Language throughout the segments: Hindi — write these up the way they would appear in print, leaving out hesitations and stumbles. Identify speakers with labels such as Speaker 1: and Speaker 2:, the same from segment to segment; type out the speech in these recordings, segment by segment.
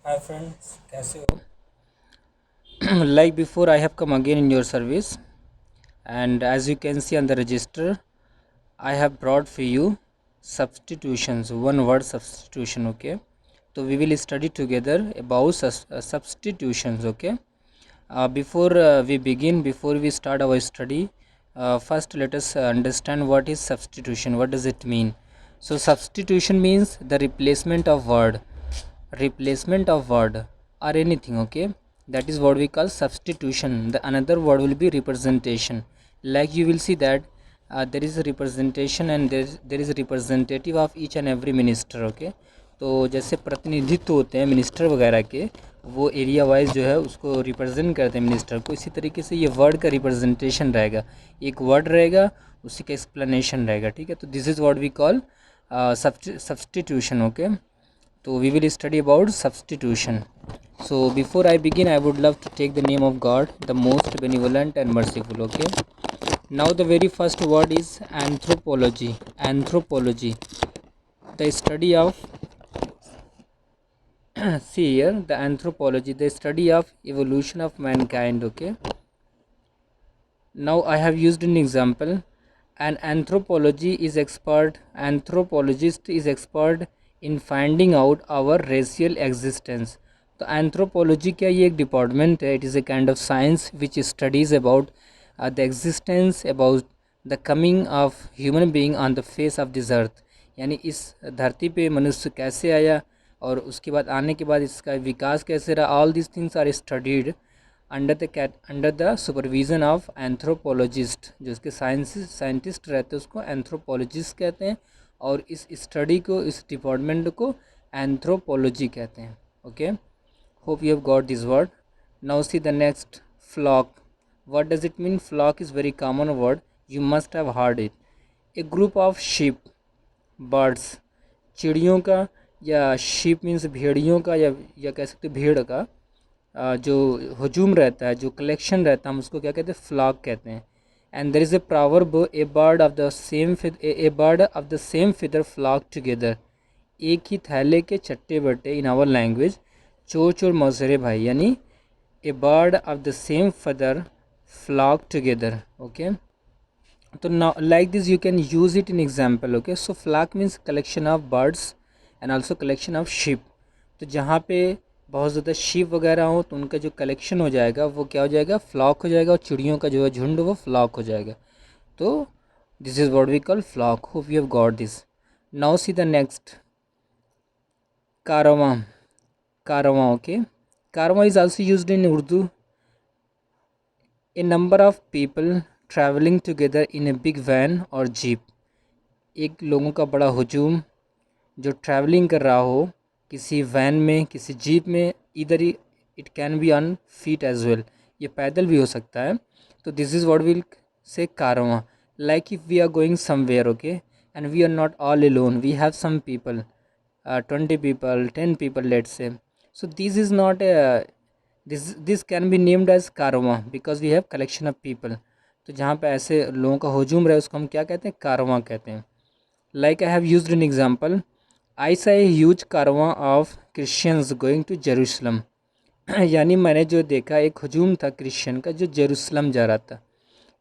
Speaker 1: Hi friends, कैसे हो? Like before, I have come again in your service, and as you can see on the register, I have brought for you substitutions, one word substitution. Okay, so we will study together about substitutions. Okay, before we begin, before we start our study, first let us understand what is substitution. What does it mean? So substitution means the replacement of word or anything. Okay, that is what we call substitution. The another word will be representation. Like you will see that there is a representation and there is a representative of each and every minister. Okay, तो जैसे प्रतिनिधित्व होते हैं मिनिस्टर वगैरह के, वो एरिया वाइज जो है उसको रिप्रेजेंट करते हैं मिनिस्टर को, इसी तरीके से ये वर्ड का रिप्रेजेंटेशन रहेगा. एक वर्ड रहेगा, उसी का एक्सप्लेनेशन रहेगा. ठीक है, तो this is what we call substitution. Okay, so we will study about substitution. So before I begin, I would love to take the name of God, the most benevolent and merciful. Okay. Now the very first word is anthropology. Anthropology, the study of see here, the anthropology, the study of evolution of mankind. Okay. Now I have used an example. An anthropologist is expert in finding out our racial existence. तो एंथ्रोपोलॉजी क्या, ये एक डिपार्टमेंट है. It is a kind of science which studies about the existence, about the coming of human being on the face of this earth. यानी इस धरती पे मनुष्य कैसे आया और उसके बाद आने के बाद इसका विकास कैसे रहा. All this things are studied under the supervision of anthropologist. जो उसके साइंटिस्ट रहते हैं उसको एंथ्रोपोलॉजिस्ट कहते हैं, और इस स्टडी को, इस डिपार्टमेंट को एंथ्रोपोलॉजी कहते हैं. Okay, hope you have got this word. Now see the next, flock. What does it mean? Flock is very common word, you must have heard it. A group of sheep, birds, चिड़ियों का, या शिप मीन्स भेड़ियों का, या कह सकते भेड़ का जो हजूम रहता है, जो कलेक्शन रहता है, हम उसको क्या कहते हैं? फ्लॉक कहते हैं. And there is a proverb, a bird of the same feather flock together. एक ही थैले के चट्टे बट्टे, इन आवर लैंग्वेज, चोर चोर मौसरे भाई. यानी a bird of the same feather flock together. Okay, तो now like this you can use it in example. Okay, so flock means collection of birds and also collection of ship. तो जहाँ पे बहुत ज़्यादा शिप वगैरह हो तो उनका जो कलेक्शन हो जाएगा वो क्या हो जाएगा? फ्लॉक हो जाएगा. और चिड़ियों का जो है झुंड वो फ्लॉक हो जाएगा. तो this is what we call flock. Hope you have got this. Now see the next, caravan. Caravan. Okay, caravan is also used in Urdu. A number of people travelling together in a big van और जीप. एक लोगों का बड़ा हुजूम जो ट्रैवलिंग कर रहा हो किसी वैन में, किसी जीप में. इधर ही it can be on feet as well, ये पैदल भी हो सकता है. तो this is what will say caravan. Like if we are going somewhere, okay, and we are not all alone, we have some people, 20 people, 10 people, let's say. So this is not a, this can be named as Karwaan because we have collection of people. तो जहाँ पे ऐसे लोगों का हुजूम रहे उसको हम क्या कहते हैं? कारवां कहते हैं. Like I have used an example, I saw a huge caravan of Christians going to Jerusalem. यानी मैंने जो देखा, एक हुजूम था क्रिश्चियन का जो जेरूशलम जा रहा था.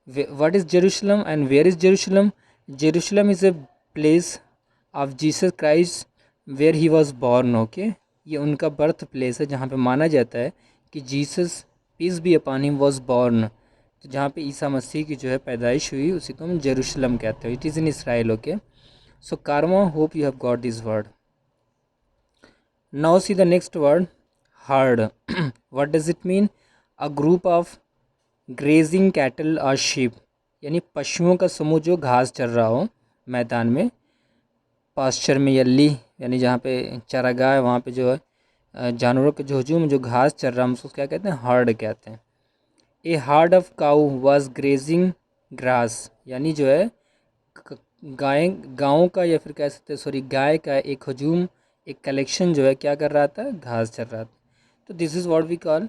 Speaker 1: What is Jerusalem and where is Jerusalem? Jerusalem is a place of Jesus Christ where he was born. Okay, ये उनका बर्थ प्लेस है जहाँ पे माना जाता है कि Jesus, peace be upon him, was born. तो जहाँ पे ईसा मसीह की जो है पैदाइश हुई उसी को हम जेरूशलम कहते हैं. It is in Israel. Okay, so caravan, hope you have got this word. Now see the next word, herd. What does it mean? A group of grazing cattle और शीप. यानी पशुओं का समूह जो घास चर रहा हो मैदान में, पास्चर में, यल्ली यानी जहाँ पे चारागाह है वहाँ पे जो है जानवरों के जो हजूम जो घास चर रहा है, हम उसको क्या कहते हैं? हर्ड कहते हैं. A hard of cow was grazing grass. यानी जो है गाय, गाँव का, या फिर कह सकते हैं सॉरी गाय का एक हजूम, एक कलेक्शन जो है क्या कर रहा था? घास चर रहा था. तो this is what we call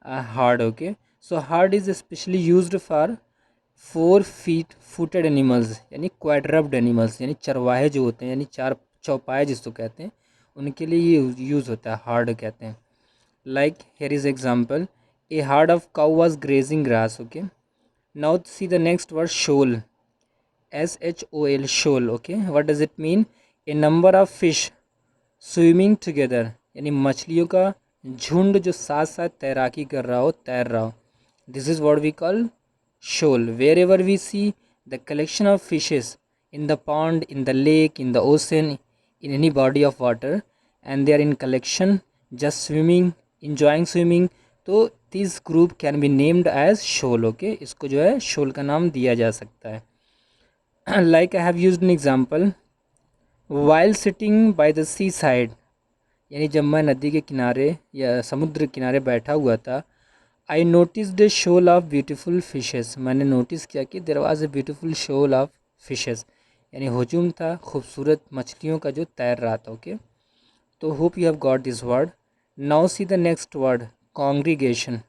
Speaker 1: herd. Okay, so herd is specially used for 4 feet footed animals, यानी क्वाड्रप्ड एनिमल्स, यानी चरवाहे जो होते हैं, यानी चार चौपाए जिसको कहते हैं, उनके लिए ये यूज़ होता है, हार्ड कहते हैं. Like here is example, a herd of cow was grazing grass. Okay, now see the next word, shoal. SHOL, shoal. Okay, what does it mean? A number of fish swimming together, यानी मछलियों का झुंड जो साथ साथ तैराकी कर रहा हो, तैर रहा हो. This is what we call shoal. Wherever we see the collection of fishes in the pond, in the lake, in the ocean, in any body of water, and they are in collection, just swimming, enjoying swimming, तो this group can be named as shoal. Okay, इसको जो है shoal का नाम दिया जा सकता है. Like I have used an example, while sitting by the seaside, यानी जब मैं नदी के किनारे या समुद्र किनारे बैठा हुआ था, I notice the shoal of beautiful fishes, मैंने नोटिस किया कि there was a beautiful shoal of fishes, यानी हुजूम था खूबसूरत मछलियों का जो तैर रहा था. ओके, तो hope you have got this word. Now see the next word, congregation.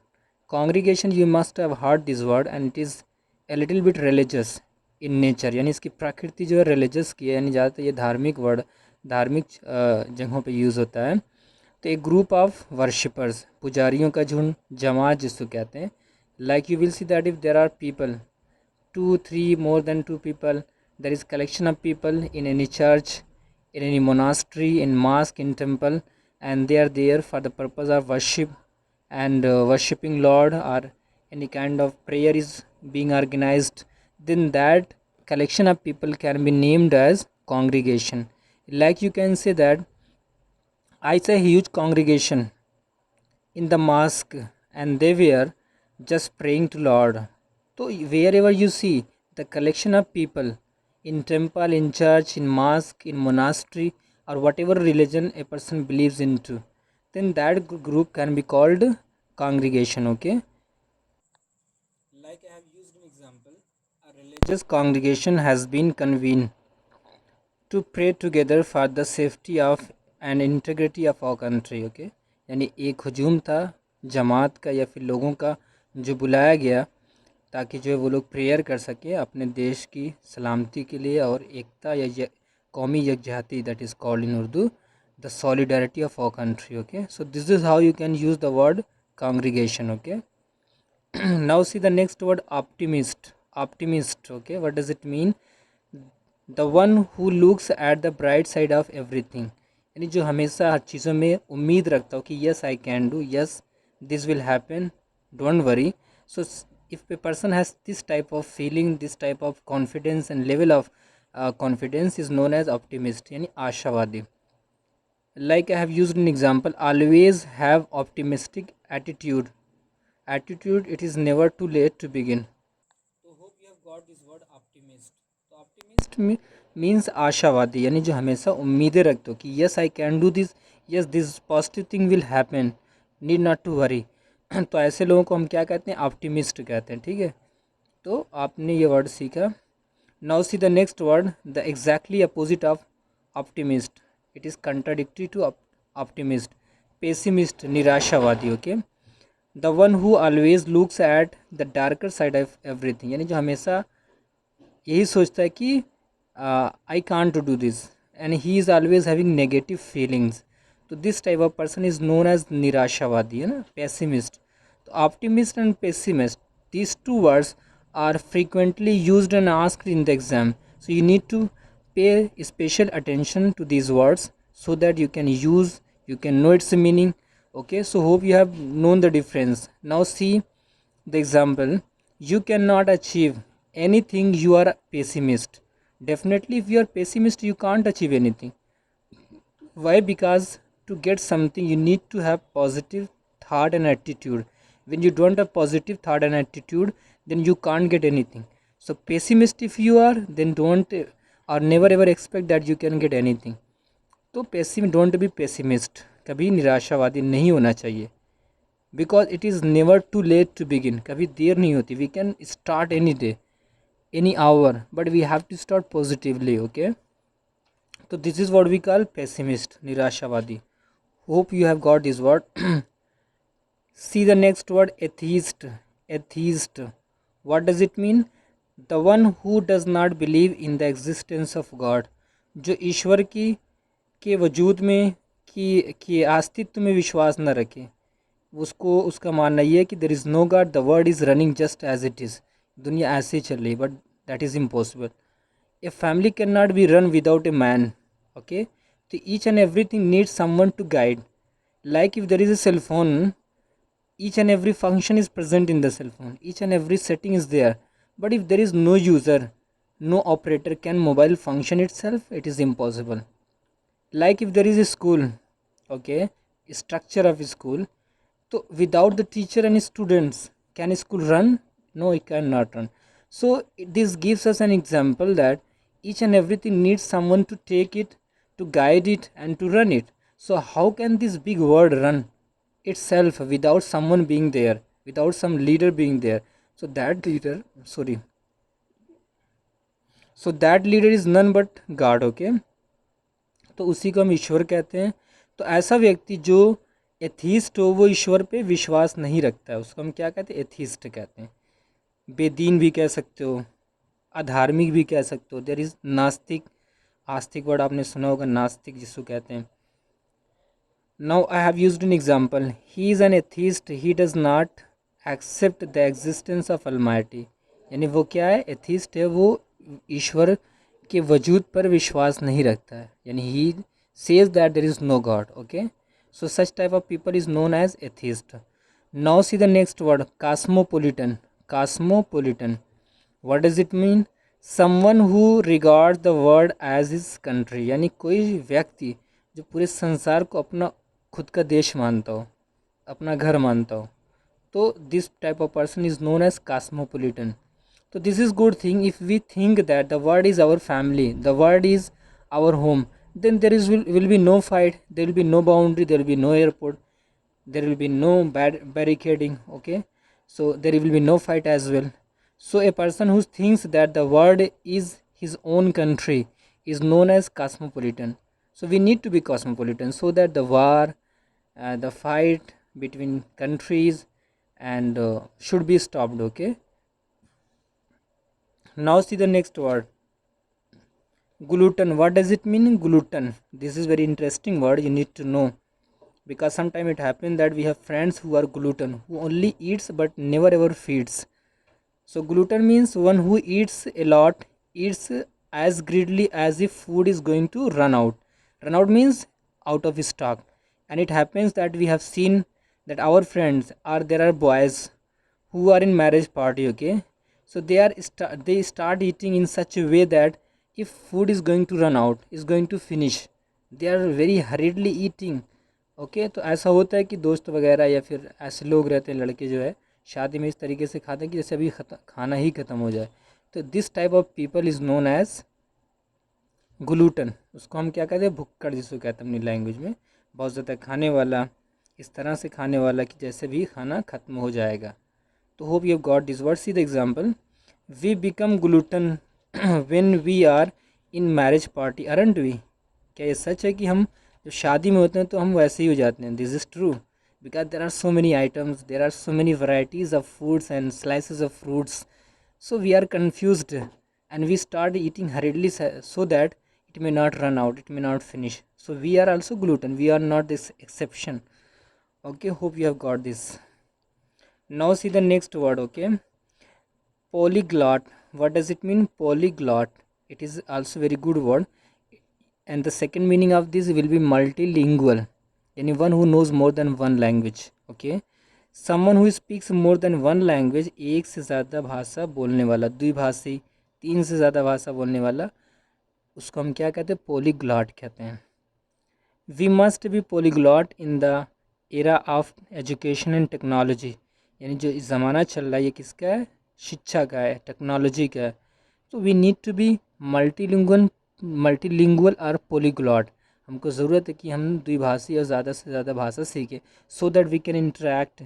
Speaker 1: Congregation, you must have heard this word and it is a little bit religious in nature, यानी इसकी प्रकृति जो है रिलीजियस की है, यानी ज़्यादातर ये धार्मिक वर्ड, धार्मिक जगहों पे यूज़ होता है. तो एक ग्रुप ऑफ वर्शिपर्स, पुजारियों का झुंड, जमात जिसको कहते हैं. Like you will see that if there are people, 2 3 more than 2 people, there is collection of people in any church, in any monastery, in mosque, in temple, and they are there for the purpose of worship and worshipping Lord, or any kind of prayer is being organized, then that collection of people can be named as congregation. Like you can say that I saw a huge congregation in the mosque and they were just praying to Lord. So wherever you see the collection of people in temple, in church, in mosque, in monastery, or whatever religion a person believes into, then that group can be called congregation. Okay, like I have used an example, a religious congregation has been convened to pray together for the safety of and integrity of our country. Okay, यानी एक हजूम था जमात का या फिर लोगों का जो बुलाया गया ताकि जो है वो लोग प्रेयर कर सके अपने देश की सलामती के लिए और एकता या कौमी यकजहती, that is called in Urdu the solidarity of our country. Okay, so this is how you can use the word congregation. Okay, now see the next word, optimist. Optimist. Okay, what does it mean? The one who looks at the bright side of everything, यानी जो हमेशा हर चीज़ों में उम्मीद रखता हो कि yes I can do, yes this will happen, don't worry. So if a person has this type of feeling, this type of confidence and level of confidence is known as optimist, यानी आशावादी. Like I have used an example, always have optimistic attitude. Attitude, it is never too late to begin. तो hope you have got this word optimist. तो ऑप्टिमिस्ट मीन्स आशावादी, यानी जो हमेशा उम्मीदें रखते हो कि yes I can do this, yes this positive thing will happen, need not to worry. तो ऐसे लोगों को हम क्या कहते हैं? ऑप्टिमिस्ट कहते हैं. ठीक है, तो आपने ये वर्ड सीखा. Now see the next word, the exactly opposite of optimist, it is contradictory to optimist, pessimist, निराशावादी. Okay, the one who always looks at the darker side of everything, यानी जो हमेशा यही सोचता है कि I can't to do this and he is always having negative feelings. तो this type of person is known as निराशावादी, है ना, पेसिमिस्ट. तो optimist and pessimist, these two words are frequently used and asked in the exam, so you need to pay special attention to these words so that you can use, you can know its meaning. Okay, so hope you have known the difference. Now see the example, you cannot achieve anything you are pessimist. Definitely if you are pessimist you can't achieve anything. Why? Because to get something you need to have positive thought and attitude. When you don't have positive thought and attitude, then you can't get anything. So pessimist if you are, then don't or never ever expect that you can get anything. तो डोंट बी पेसिमिस्ट, कभी निराशावादी नहीं होना चाहिए. Because it is never too late to begin, कभी देर नहीं होती. We can start any day, any hour, but we have to start positively. Okay, तो this is what we call pessimist, निराशावादी. Hope you have got this word. See the next word, atheist. Atheist, what does it mean? The one who does not believe in the existence of God, जो ईश्वर की के वजूद में, कि अस्तित्व में विश्वास न रखे. उसको उसका मानना ये है कि there is no God, the world is running just as it is, दुनिया ऐसे ही चल रही, but that is impossible. A family cannot be run without a man. Okay, so each and everything needs someone to guide. Like if there is a cell phone, each and every function is present in the cell phone, each and every setting is there, but if there is no user, no operator, can mobile function itself? It is impossible. Like if there is a school, okay, structure of a school, so without the teacher and students, can a school run? No, it cannot run. So this gives us an example that each and everything needs someone to take it, to guide it, and to run it. So how can this big world run itself without someone being there, without some leader being there? So that leader, sorry, so that leader is none but God. Okay, तो उसी को हम ईश्वर कहते हैं. तो ऐसा व्यक्ति जो एथीस्ट हो, वो ईश्वर पे विश्वास नहीं रखता है, उसको हम क्या कहते हैं? एथीस्ट कहते हैं. बेदीन भी कह सकते हो, अधार्मिक भी कह सकते हो. देर इज़ नास्तिक, आस्तिक वर्ड आपने सुना होगा, नास्तिक जिसको कहते हैं. Now I have used an example. He is an atheist, he does not accept the existence of almighty. यानी वो क्या है? एथीस्ट है, वो ईश्वर के वजूद पर विश्वास नहीं रखता है, यानी he says that there is no god. Okay, so such type of people is known as atheist. Now see the next word, cosmopolitan. Cosmopolitan, what does it mean? Someone who regards the world as his country. यानी कोई व्यक्ति जो पूरे संसार को अपना खुद का देश मानता हो, अपना घर मानता हो, तो this type of person is known as cosmopolitan. तो this is good thing. If we think that the world is our family, the world is our home, then there is will be no fight, there will be no boundary, there will be no airport, there will be no barricading. Okay, so there will be no fight as well. So a person who thinks that the world is his own country is known as cosmopolitan. So we need to be cosmopolitan so that the war, the fight between countries and should be stopped. Okay, now see the next word, gluten. What does it mean, gluten? This is very interesting word, you need to know, because sometimes it happens that we have friends who are gluten, who only eats but never ever feeds. So gluten means one who eats a lot, eats as greedily as if food is going to run out. Run out means out of stock. And it happens that we have seen that our friends, or there are boys who are in marriage party. Okay, so they start eating in such a way that if food is going to run out, is going to finish, they are very hurriedly eating. Okay, तो ऐसा होता है कि दोस्त वगैरह या फिर ऐसे लोग रहते हैं, लड़के जो है शादी में इस तरीके से खाते हैं कि जैसे अभी खाना ही ख़त्म हो जाए. तो this type of people is known as glutton. उसको हम क्या कहते हैं? भुक्कड़ जिसको कहते हैं अपनी लैंग्वेज में, बहुत ज़्यादा खाने वाला, इस तरह से खाने वाला कि जैसे भी खाना ख़त्म हो जाएगा. तो hope you have got this word. See the example, we become glutton when we are in marriage party, aren't we? क्या ये सच है कि हम जब शादी में होते हैं तो हम वैसे ही हो जाते हैं? This is true, because there are so many items, there are so many varieties of foods and slices of fruits, so we are confused and we start eating hurriedly so that it may not run out, it may not finish. So we are also gluten, we are not this exception. Okay, hope you have got this. Now see the next word. Okay, polyglot. What does it mean, polyglot? It is also very good word, and the second meaning of this will be multilingual. Anyone who knows more than one language. Okay, someone who speaks more than one language, एक से ज़्यादा भाषा बोलने वाला, द्विभाषी, तीन से ज़्यादा भाषा बोलने वाला, उसको हम क्या कहते हैं? पोलीग्लॉट कहते हैं. We must be polyglot in the era of education and technology. यानी जो ज़माना चल रहा है ये किसका है? शिक्षा का है, टेक्नोलॉजी का है. तो we need to be multilingual और पोलीग्लॉट. हमको ज़रूरत है कि हम द्विभाषी और ज़्यादा से ज़्यादा भाषा सीखें, so that we can interact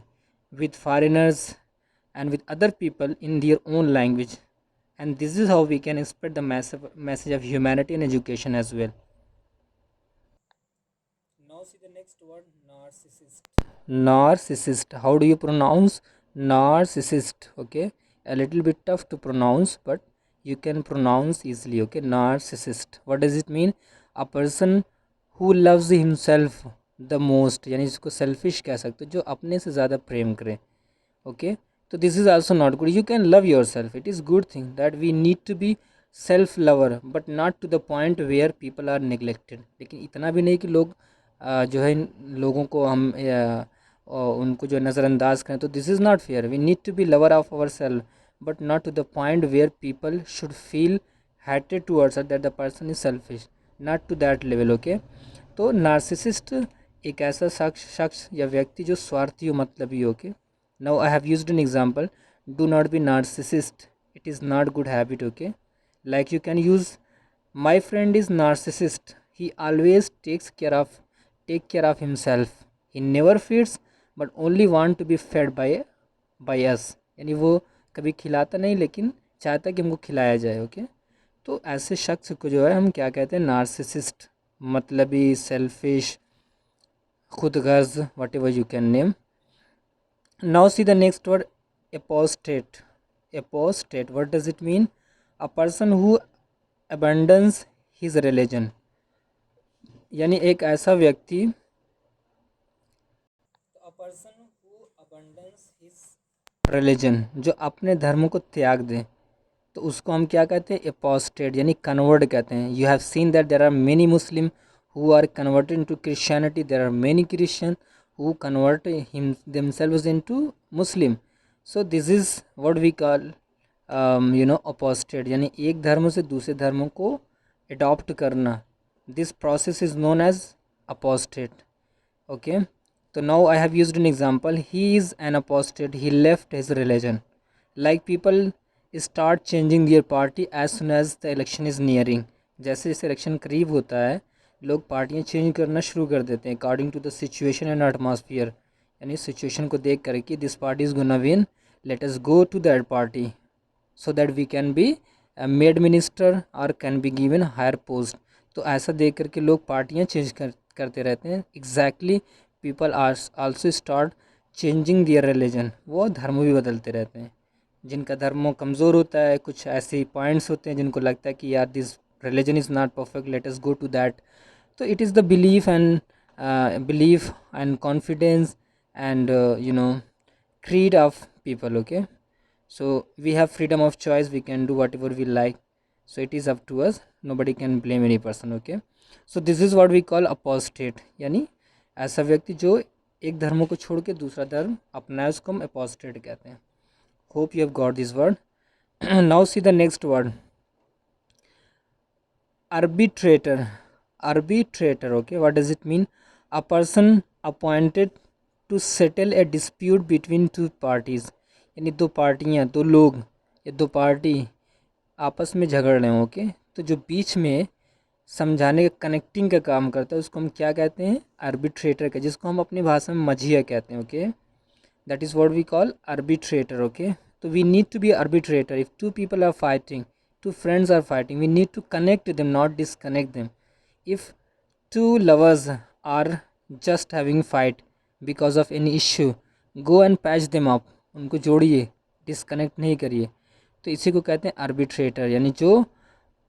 Speaker 1: with foreigners and with other people in their own language, and this is how we can spread the message of humanity and education as well. Now see the next word, narcissist. Narcissist, how do you pronounce narcissist? Okay, a little bit tough to pronounce, but you can pronounce easily. Okay, narcissist, what does it mean? A person who loves himself the most, यानी जिसको सेल्फिश कह सकते हो, जो अपने से ज़्यादा प्रेम करे। ओके, तो this is also not good. You can love your self, it is good thing that we need to be self lover, but not to the point where people are neglected. लेकिन इतना भी नहीं कि लोग जो है लोगों को हम उनको जो नज़रअंदाज करें। तो this is not fair. We need to be lover of our self, but not to the point where people should feel hatred towards us that the person is selfish, not to that level. Okay, तो नार्सिसिस्ट एक ऐसा शख्स या व्यक्ति जो स्वार्थी हो, मतलबी हो। Okay, now I have used an example, do not be narcissist, it is not good habit. Okay, like you can use my friend is narcissist, he always take care of himself, he never feeds but only want to be fed by us, यानी वो कभी खिलाता नहीं लेकिन चाहता कि हमको खिलाया जाए। ओके, तो ऐसे शख्स को जो है हम क्या कहते हैं, नार्सिसिस्ट, मतलबी, सेल्फिश, खुद गर्ज, what ever you can name. Now see the next word, apostate. Apostate, what does it mean? A person who abandons his religion, यानी एक ऐसा व्यक्ति, a person who abandons his religion, जो अपने धर्म को त्याग दे, तो उसको हम क्या कहते हैं, एपोस्टेट, यानी कन्वर्ट कहते हैं। You have seen that there are many Muslim who are converted into Christianity, there are many Christian who convert him themselves into Muslim. So this is what we call apostate, यानी एक धर्म से दूसरे धर्म को अडॉप्ट करना। This process is known as apostate. Okay, तो now I have used an example, he is an apostate, he left his religion. Like people start changing their party as soon as the election is nearing, जैसे जैसे इलेक्शन करीब होता है लोग पार्टियाँ चेंज करना शुरू कर देते हैं according to the situation and atmosphere, यानी सिचुएशन को देख कर कि this party is gonna win, let us go to that party so that we can be made minister और can be given higher post. तो ऐसा देख करके लोग पार्टियाँ चेंज करते रहते हैं। Exactly people are also start changing their religion, वो धर्म भी बदलते रहते हैं। जिनका धर्म कमज़ोर होता है, कुछ ऐसे पॉइंट्स होते हैं जिनको लगता है कि यार this religion is not perfect, let us go to that. तो it is the belief and confidence and creed of people. Okay, so we have freedom of choice, we can do whatever we like, so it is up to us, nobody can blame any person. Okay, so this is what we call apostate, यानी ऐसा व्यक्ति जो एक धर्म को छोड़ के दूसरा धर्म अपनाए, उसको हम apostate कहते हैं। Hope you have got this word. Now see the next word, arbitrator. Arbitrator, okay, what does it mean? A person appointed to settle a dispute between two parties, यानी दो पार्टियाँ, दो लोग या दो पार्टी आपस में झगड़ रहे हैं। ओके, तो जो बीच में समझाने का, कनेक्टिंग का काम करता है, उसको हम क्या कहते हैं, आर्बिट्रेटर का, जिसको हम अपनी भाषा में मझिया कहते हैं। Okay, that is what we call arbitrator. Okay, so we need to be arbitrator. If two people are fighting, two friends are fighting, we need to connect them, not disconnect them. If two lovers are just having fight because of any issue, go and patch them up, उनको जोड़िए, डिसकनेक्ट नहीं करिए। तो इसी को कहते हैं आर्बिट्रेटर, यानी जो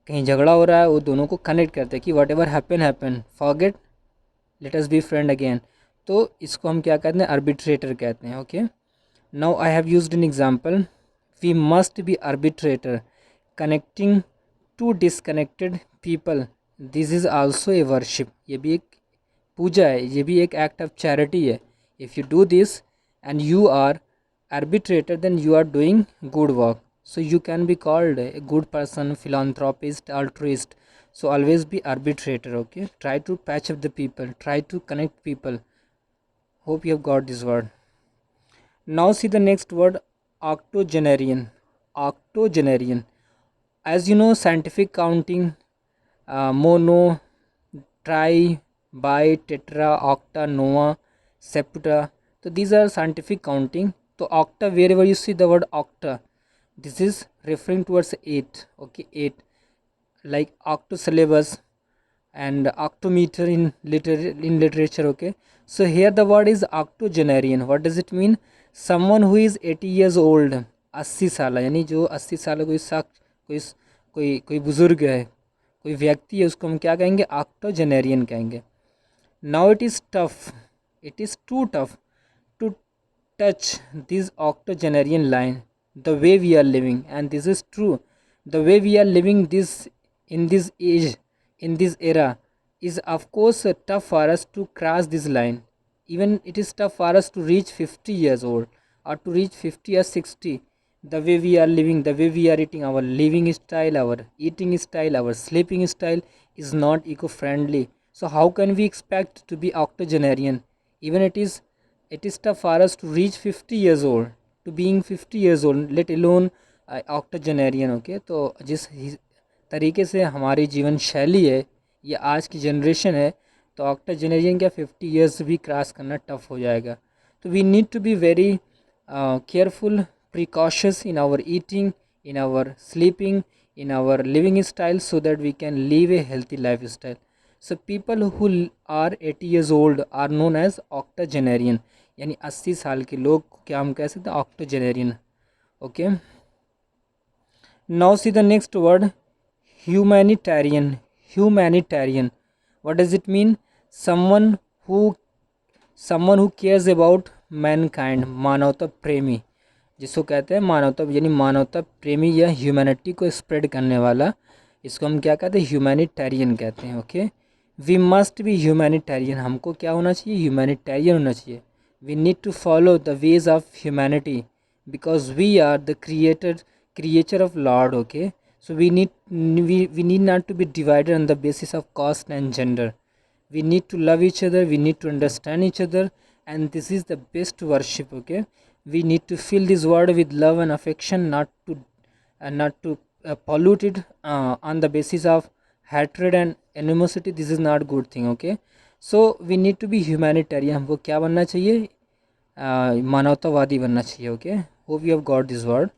Speaker 1: कहीं झगड़ा हो रहा है वो दोनों को कनेक्ट करते हैं कि whatever happen forget, let us be friend again. तो इसको हम क्या कहते हैं, आर्बिट्रेटर कहते हैं। Okay, now I have used an example, we must be arbitrator connecting to disconnected people, this is also a worship, ये भी एक पूजा है, ये भी एक एक्ट ऑफ चैरिटी है। If you do this and you are arbitrator, then you are doing good work, so you can be called a good person, philanthropist, altruist. So always be arbitrator. Okay, try to patch up the people, try to connect people. Hope you have got this word. Now see the next word, octogenarian. Octogenarian, as you know, scientific counting, mono, tri, bi, tetra, octa, nova, septa. So these are scientific counting. So octa, wherever you see the word octa, this is referring towards 8. Okay, 8, like octosyllabus and octometer in literature. Okay, so here the word is octogenarian. What does it mean? Someone who is 80 years old, 80 साल, यानी जो 80 साल कोई शख्स, कोई कोई कोई बुज़ुर्ग है, कोई व्यक्ति है, उसको हम क्या कहेंगे, ऑक्टोजेनेरियन कहेंगे। Now it is tough, it is too tough to touch this octogenarian line the way we are living, and this is true. The way we are living this in this age, in this era, is of course tough for us to cross this line. Even it is tough for us to reach 50 years old or to reach 50 or 60. The way we are living, the way we are eating, our living style, our eating style, our sleeping style is not eco-friendly. So how can we expect to be octogenarian? Even it is tough for us to reach 50 years old, to being 50 years old, let alone octogenarian. Okay, तो तरीके से हमारी जीवन शैली है, ये आज की जनरेशन है, तो octogenarian क्या 50 ईयर्स भी क्रॉस करना टफ हो जाएगा. तो we need to be very careful, precautious in our eating, in our sleeping, in our living style, so that we can live a healthy lifestyle. So people who are 80 years old are known as octogenarian. यानी 80 साल के लोग को क्या हम कह सकते हैं, octogenarian. Okay. Now see the next word, humanitarian. Humanitarian, what does it mean? Someone who cares about mankind, मानवता प्रेमी, जिसको कहते हैं मानवता, यानी मानवता प्रेमी या ह्यूमैनिटी को स्प्रेड करने वाला, इसको हम क्या कहते हैं, ह्यूमैनिटेरियन कहते हैं. Okay, we must be humanitarian. हमको क्या होना चाहिए, ह्यूमैनिटेरियन होना चाहिए. We need to follow the ways of humanity because we are the creature of Lord. Okay, so we need not to be divided on the basis of caste and gender. We need to love each other, we need to understand each other, and this is the best worship. Okay, we need to fill this world with love and affection, not to pollute it on the basis of hatred and animosity. This is not good thing. Okay, so we need to be humanitarian. हमको क्या बनना चाहिए, मानवतावादी बनना चाहिए. Okay, hope you have got this word.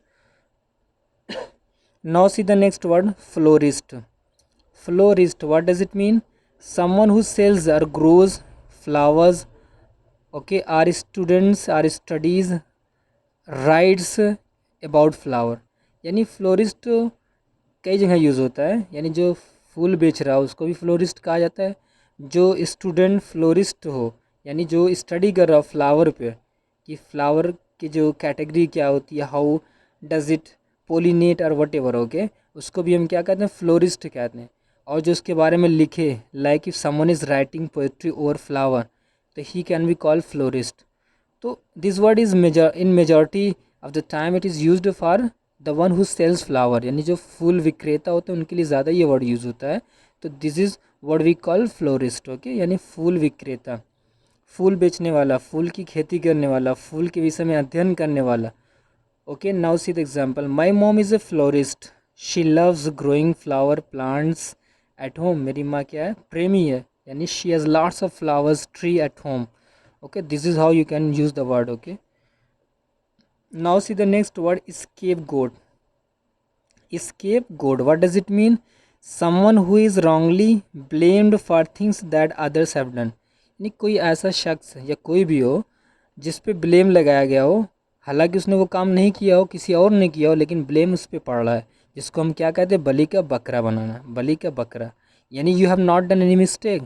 Speaker 1: Now see the next word, florist. Florist, what does it mean? Someone who sells or grows flowers. Okay, our students, our studies writes about flower. यानी फ्लोरिस्ट कई जगह यूज़ होता है, यानी जो फूल बेच रहा है उसको भी फ्लोरिस्ट कहा जाता है. जो स्टूडेंट फ्लोरिस्ट हो, यानी जो स्टडी कर रहा हो फ्लावर पे, कि फ्लावर की जो कैटेगरी क्या होती है, हाउ डज इट पोलिनेट और वट एवर. ओके, उसको भी हम क्या कहते हैं, फ्लोरिस्ट कहते हैं. और जो उसके बारे में लिखे, like if someone is writing poetry over flower, तो he can be called florist. तो this word is in majority of the time it is used for the one who sells flower, यानी जो फूल विक्रेता होते हैं उनके लिए ज़्यादा ये वर्ड यूज़ होता है. तो this is word we call florist. Okay, यानी फूल विक्रेता, फूल बेचने वाला, फूल की खेती करने वाला, फूल के विषय में अध्ययन करने वाला. Okay, now see the example. My mom is a florist. She loves growing flower plants at home. मेरी माँ क्या है, प्रेमी है, यानी she has lots of flowers tree at home. Okay, this is how you can use the word. Okay, now see the next word, scapegoat. Scapegoat, what does it mean? Someone who is wrongly blamed for things that others have done. यानी कोई ऐसा शख्स या कोई भी हो जिस पे ब्लेम लगाया गया हो, हालांकि उसने वो काम नहीं किया हो, किसी और ने किया हो, लेकिन ब्लेम उस पर पड़ रहा है, जिसको हम क्या कहते हैं, बलि का बकरा बनाना. बलि का बकरा, यानी you have not done any mistake,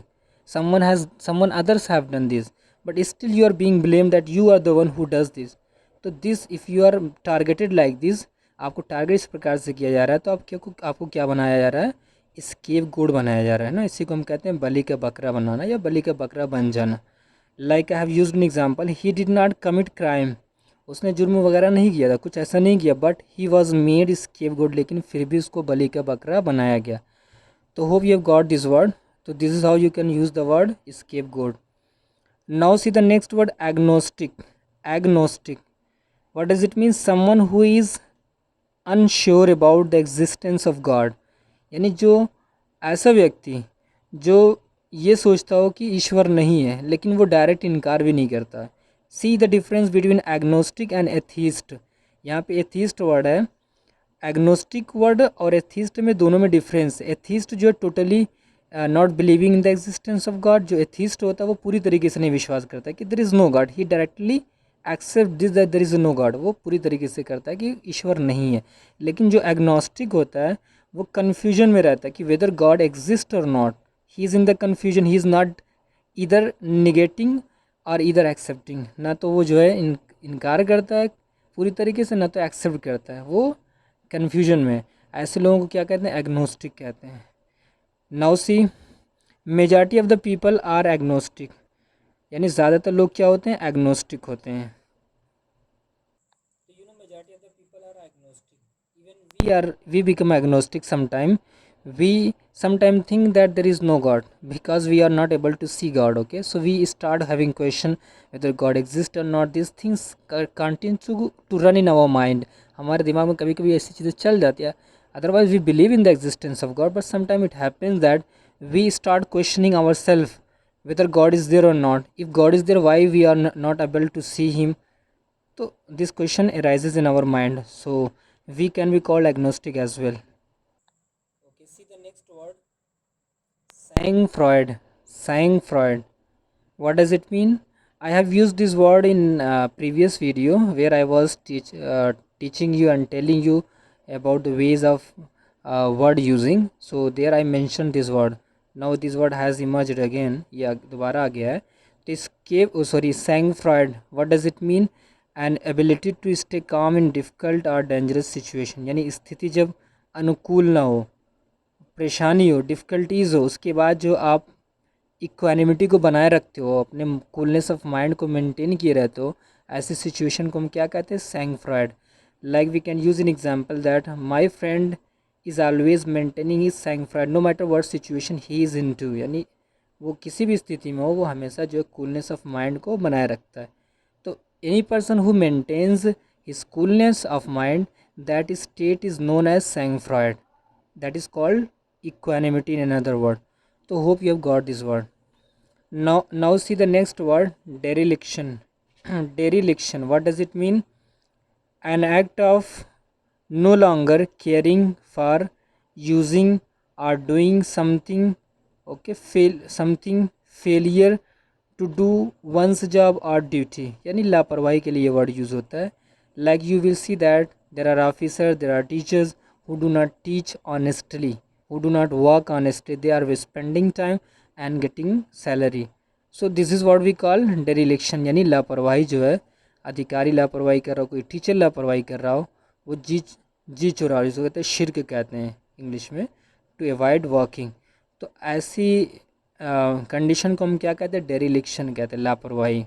Speaker 1: someone others have done this, but still you are being blame that you are the one who does this. तो this if you are targeted like this, आपको टारगेट इस प्रकार से किया जा रहा है, तो आपको क्या बनाया जा रहा है, स्केपगोट बनाया जा रहा है ना. इसी को हम कहते हैं बलि का बकरा बनाना या बलि का बकरा बन जाना. Like I have used an example, he did not commit crime. उसने जुर्म वगैरह नहीं किया था, कुछ ऐसा नहीं किया, but he was made scapegoat, लेकिन फिर भी उसको बलि का बकरा बनाया गया. तो hope you have got this word. तो this is how you can use the word scapegoat. Now see the next word, agnostic. Agnostic, what does it mean? Someone who is unsure about the existence of god. यानी जो ऐसा व्यक्ति जो ये सोचता हो कि ईश्वर नहीं है, लेकिन वो डायरेक्ट इनकार भी नहीं करता. See the difference between agnostic and atheist. यहाँ पे एथीस्ट वर्ड है, एग्नोस्टिक वर्ड और एथीस्ट में दोनों में डिफरेंस. एथीस्ट जो है totally not believing in the existence of God. जो एथीस्ट होता है वो पूरी तरीके से नहीं विश्वास करता है कि there is no God. He directly accept this that there is no God. वो पूरी तरीके से करता है कि ईश्वर नहीं है. लेकिन जो एग्नोस्टिक होता है वो कन्फ्यूजन में रहता है कि वेदर गॉड एग्जिस्ट और not. He is in the confusion, he is not इधर निगेटिंग और इधर एक्सेप्टिंग, ना तो वो जो है इनकार करता है पूरी तरीके से, ना तो एक्सेप्ट करता है, वो कन्फ्यूजन में। ऐसे लोगों को क्या कहते हैं, एग्नोस्टिक कहते हैं। Now see, majority of the people are agnostic, यानी ज़्यादातर लोग क्या होते हैं, एग्नोस्टिक होते हैं। तो majority of the people are agnostic. Even we become agnostic sometime. We sometime think that there is no God because we are not able to see God. Okay, so we start having question whether God exists or not. These things continue to run in our mind. हमारे दिमाग में कभी कभी ऐसी चीज़ें चल जाती है। Otherwise we believe in the existence of God, but sometimes it happens that we start questioning ourselves whether God is there or not. If God is there, why we are not able to see Him? So this question arises in our mind. So we can be called agnostic as well. Okay, see the next word. Sang Freud. Sang Freud. What does it mean? I have used this word in previous video where I was teaching you and telling you about the ways of word using. So there I mentioned this word. Now this word has emerged again. या दोबारा आ गया है. तो इसके sorry, sang Freud. What does it mean? An ability to stay calm in difficult or dangerous situation. यानी स्थिति जब अनुकूल ना हो, परेशानी हो, डिफ़िकल्टीज़ हो, उसके बाद जो आप इक्वानिमिटी को बनाए रखते हो, अपने कूलनेस ऑफ माइंड को मेंटेन किए रहते हो, ऐसी सिचुएशन को हम क्या कहते हैं, sang froid. Like we can use an example that my friend is always maintaining his sang froid no matter what situation he is into, यानी वो किसी भी स्थिति में हो, वो हमेशा जो है कूलनेस ऑफ माइंड को बनाए रखता है। तो any person who maintains his coolness of mind, that state is known as sang froid, that is called equanimity in another word. So hope you have got this word. Now see the next word, dereliction. Dereliction, what does it mean? An act of no longer caring for, using or doing something, okay, something failure to do one's job or duty, यानी लापरवाही के लिए वर्ड यूज़ होता है. Like you will see that there are officers, there are teachers who do not teach honestly, who do not work honestly, they are spending time and getting salary. So this is what we call dereliction, यानी लापरवाही जो है, अधिकारी लापरवाही कर रहा हो, कोई टीचर लापरवाही कर रहा हो, वो जी चुरा रहा हो, जिसको कहते हैं शिर्क कहते हैं इंग्लिश में, टू अवॉइड वर्किंग. तो ऐसी कंडीशन को हम क्या कहते हैं, डेरिलिक्शन कहते हैं, लापरवाही.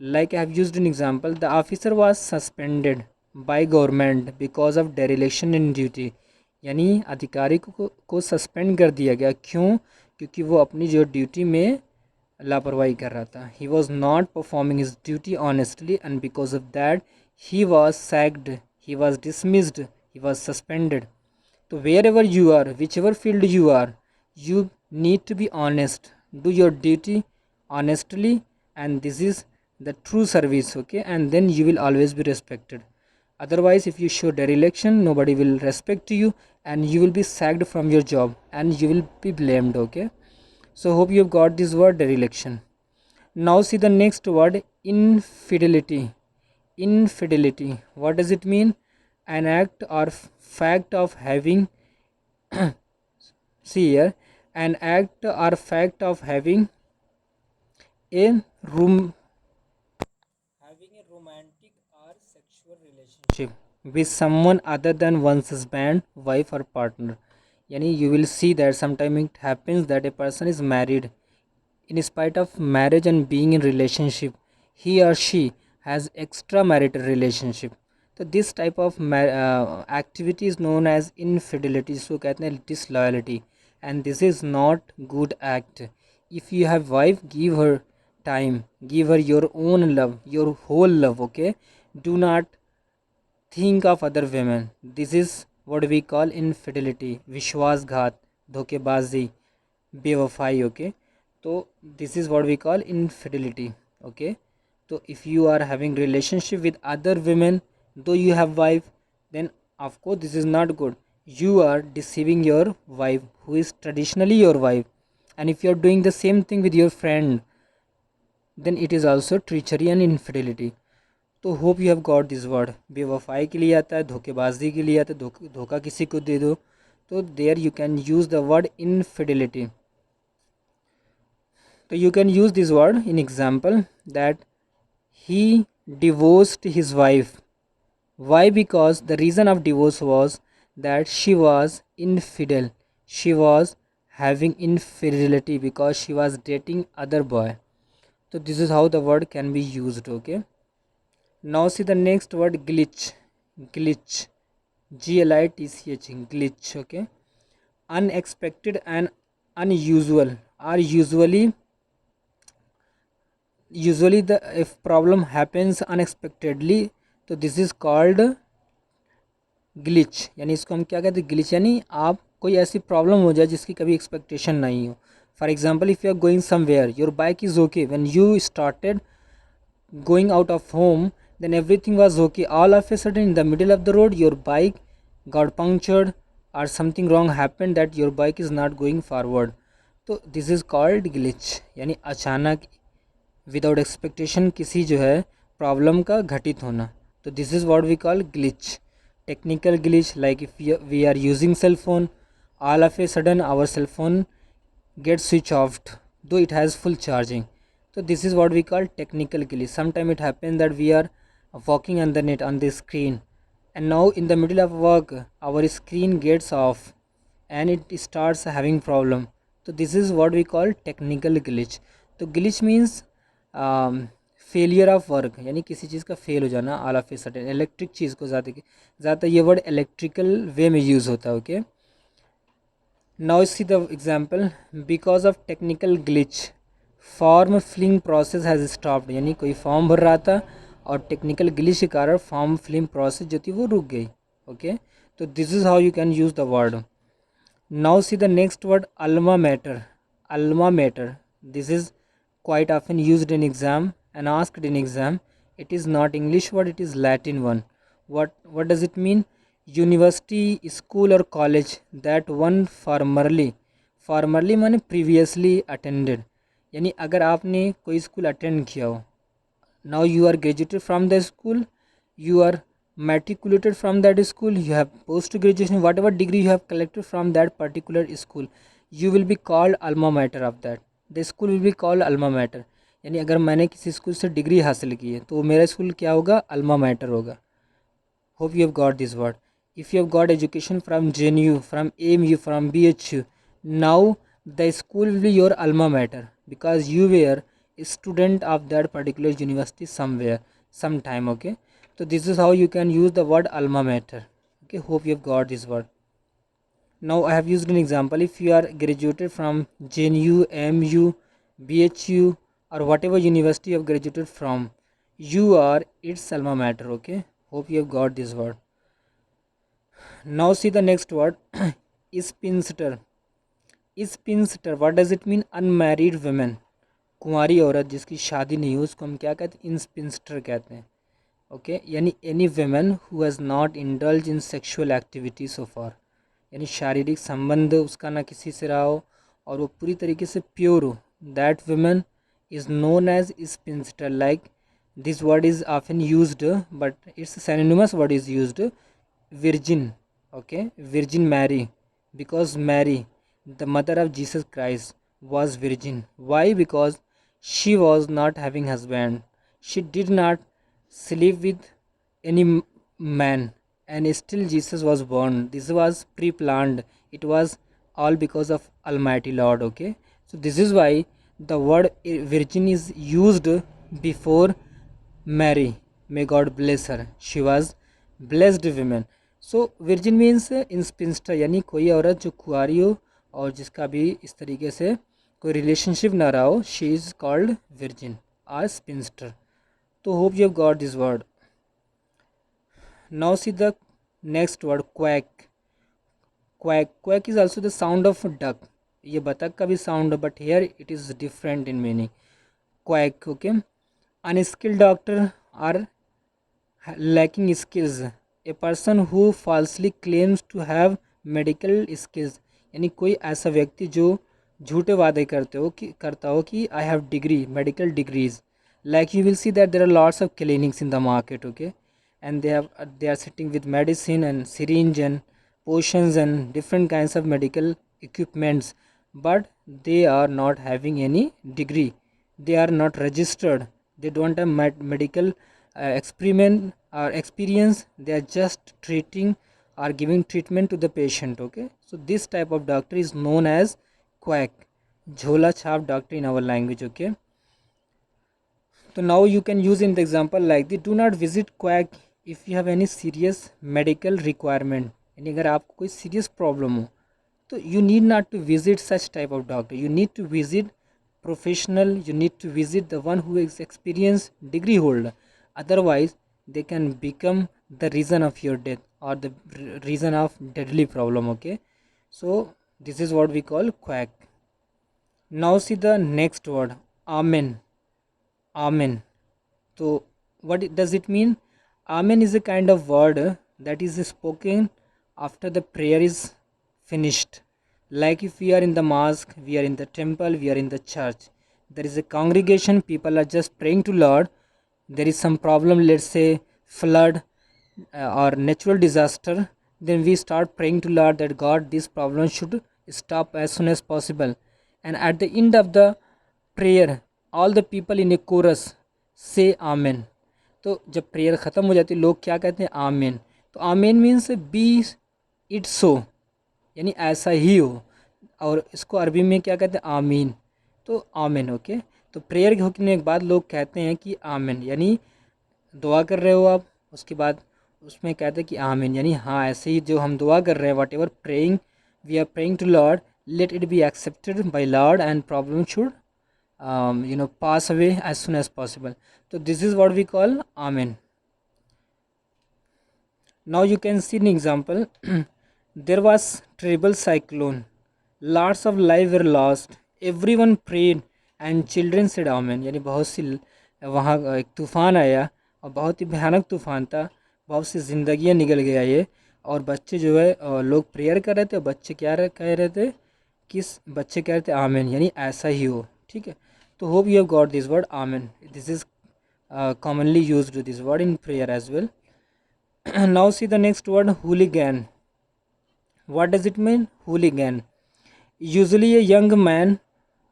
Speaker 1: Like I have used an example, the officer was suspended by government because of डेरिलेक्शन in duty, यानी अधिकारी को सस्पेंड कर दिया गया, क्यों? क्योंकि वो अपनी जो ड्यूटी में लापरवाही कर रहा था. He was not performing his duty honestly and because of that he was sacked, he was dismissed, he was suspended. तो wherever you are, whichever field you are, you need to be honest, do your duty honestly, and this is the true service, okay, and then you will always be respected. Otherwise if you show dereliction, nobody will respect you and you will be sacked from your job and you will be blamed, okay. So hope you have got this word, dereliction. Now see the next word, infidelity. Infidelity, what does it mean? An act or fact of having see here, an act or fact of having a room having a romantic or sexual relationship with someone other than one's husband, wife or partner. Yani you will see that sometimes it happens that a person is married, in spite of marriage and being in relationship, he or she has extramarital relationship. तो this type of activity is known as infidelity, इसको कहते हैं disloyalty, and this is not good act. If you have wife, give her time, give her your own love, your whole love, okay. Do not think of other women. This is what we call infidelity, विश्वासघात, धोखेबाजी, बेवफाई, okay. तो this is what we call infidelity, okay. तो if you are having relationship with other women, though you have wife, then of course this is not good. You are deceiving your wife who is traditionally your wife, and if you are doing the same thing with your friend, then it is also treachery and infidelity. तो hope you have got this word. बेवफाई के लिए आता है, धोखेबाजी के लिए आता है, धोखा किसी को दे दो, तो there you can use the word infidelity. So you can use this word in example that he divorced his wife. Why? Because the reason of divorce was that she was infidel. She was having infidelity because she was dating other boy. So this is how the word can be used. Okay. Now see the next word, glitch. Glitch. Glitch. Glitch. Okay. Unexpected and unusual are usually the if problem happens unexpectedly, तो दिस इज कॉल्ड ग्लिच. यानी इसको हम क्या कहते हैं, ग्लिच. यानी आप कोई ऐसी प्रॉब्लम हो जाए जिसकी कभी एक्सपेक्टेशन नहीं हो. For example, if you are going somewhere, your bike is okay, when you started going out of home, then everything was okay. All of a sudden, in the middle of the road, your bike got punctured or something wrong happened that your bike is not going forward. तो दिस इज़ कॉल्ड ग्लिच. यानी अचानक विदाउट एक्सपेक्टेशन किसी जो है प्रॉब्लम का घटित होना. तो this is what we call glitch. Technical glitch, like if we are using cell phone, all of a sudden our cell phone get switch off though it has full charging. So this is what we call technical glitch. Sometimes it happens that we are walking on the net on the screen, and now in the middle of work our screen gets off and it starts having problem. So this is what we call technical glitch. तो glitch means failure of work, यानी किसी चीज़ का फेल हो जाना all of a sudden. Electric चीज़ को ज़्यादा ये वर्ड इलेक्ट्रिकल वे में यूज़ होता है. Okay. Now see the example. Because of technical glitch, form filling process has stopped. यानी कोई फॉर्म भर रहा था और टेक्निकल ग्लिच के कारण फॉर्म फिलिंग प्रोसेस जो थी वो रुक गई. ओके. तो this is how you can use the word. Now see the next word, alma mater. Alma mater, this is quite often used in exam and asked in exam. It is not English word, it is Latin one. What does it mean? University, school or college that one formerly माने previously attended. यानी अगर आपने कोई स्कूल अटेंड किया हो, now you are graduated from the school, you are matriculated from that school, you have post graduation, whatever degree you have collected from that particular school, you will be called alma mater of that. The school will be called alma mater. यानी अगर मैंने किसी स्कूल से डिग्री हासिल की है तो मेरा स्कूल क्या होगा, अल्मा मैटर होगा. Hope you have got this word. If you have got education from JNU, from AMU, from BHU, now the school will be your alma mater because you were a student of that particular university somewhere, sometime. Okay. So this is how you can use the word alma mater. Okay. Hope you have got this word. Now I have used an example. If you are graduated from JNU, AMU, BHU or whatever university you have graduated from, you are its alma mater. Okay. Hope you have got this word. Now see the next word, spinster. Sphincter, what does it mean? Unmarried women, कुंवारी औरत जिसकी शादी नहीं हुई उसको हम क्या कहते हैं, स्पिंस्टर कहते हैं. ओके. यानी any women who has not indulge in sexual activity so far. यानी शारीरिक संबंध उसका ना किसी से रहा हो और वो पूरी तरीके से प्योर हो, that women is known as spinster. Like this word is often used but it's synonymous word is used, virgin. Okay. Virgin Mary, because Mary, the mother of Jesus Christ, was virgin. Why? Because she was not having husband, she did not sleep with any man, and still Jesus was born. This was pre-planned. It was all because of Almighty Lord. Okay. So this is why the word virgin is used before Mary. May God bless her, she was blessed women. सो विर्जिन मीन्स इन स्पिंस्टर, यानी कोई औरत जो कुआरी हो और जिसका भी इस तरीके से कोई रिलेशनशिप ना रहा हो, she is called virgin or spinster. तो hope you have got this word. Now see the next word, quack. Quack is also the sound of duck. ये बतख का भी साउंड है but here it is different in meaning. Quack. Okay. Unskilled doctor are lacking skills. A person who falsely claims to have medical skills. यानी कोई ऐसा व्यक्ति जो झूठे वादे करता हो कि I have degree, medical degrees. Like you will see that there are lots of clinics in the market. Okay. And they are sitting with medicine and syringe and potions and different kinds of medical equipments. but they are not having any degree, they are not registered, they don't have medical experiment or experience, they are just treating or giving treatment to the patient. Okay, so this type of doctor is known as quack, jhola chhap doctor in our language. Okay, so now you can use in the example like the do not visit quack if you have any serious medical requirement, यानी अगर आपको कोई serious problem हो तो you need not to visit such type of doctor, you need to visit professional, you need to visit the one who is experienced degree holder, otherwise they can become the reason of your death or the reason of deadly problem. Okay, so this is what we call quack. Now see the next word, amen. Amen. So, does it mean? Amen is a kind of word that is spoken after the prayer is finished. Like if we are in the mosque, we are in the temple, we are in the church. There is a congregation, people are just praying to Lord. There is some problem, let's say flood or natural disaster. Then we start praying to Lord that God, this problem should stop as soon as possible. And at the end of the prayer, all the people in a chorus से आमेन. तो जब प्रेयर ख़त्म हो जाती है लोग क्या कहते हैं, आमेन. तो आमेन मीन्स बी इट सो, यानी ऐसा ही हो. और इसको अरबी में क्या कहते हैं, आमीन. तो आमेन. ओके, तो प्रेयर होने के बाद लोग कहते हैं कि आमेन, यानी दुआ कर रहे हो आप, उसके बाद उसमें कहते हैं कि आमीन, यानी हाँ ऐसे ही जो हम दुआ कर रहे हैं, whatever praying we are praying to Lord, let it be accepted by Lord and problem should pass away as soon as possible. So this is what we call amen. Now you can see an example. There was terrible cyclone, lots of lives were lost, everyone prayed and children said amen. यानी बहुत सी वहाँ एक तूफ़ान आया और बहुत ही भयानक तूफ़ान था, बहुत सी ज़िंदगियाँ निकल गया ये, और बच्चे जो है लोग प्रेयर कर रहे थे, बच्चे क्या कह रहे थे, किस बच्चे कह रहे थे आमेन, यानी ऐसा ही हो. ठीक है, तो hope you have got this word amen. This is commonly used this word in prayer as well. Now see the next word, hooligan. What does it mean, hooligan? Usually a young man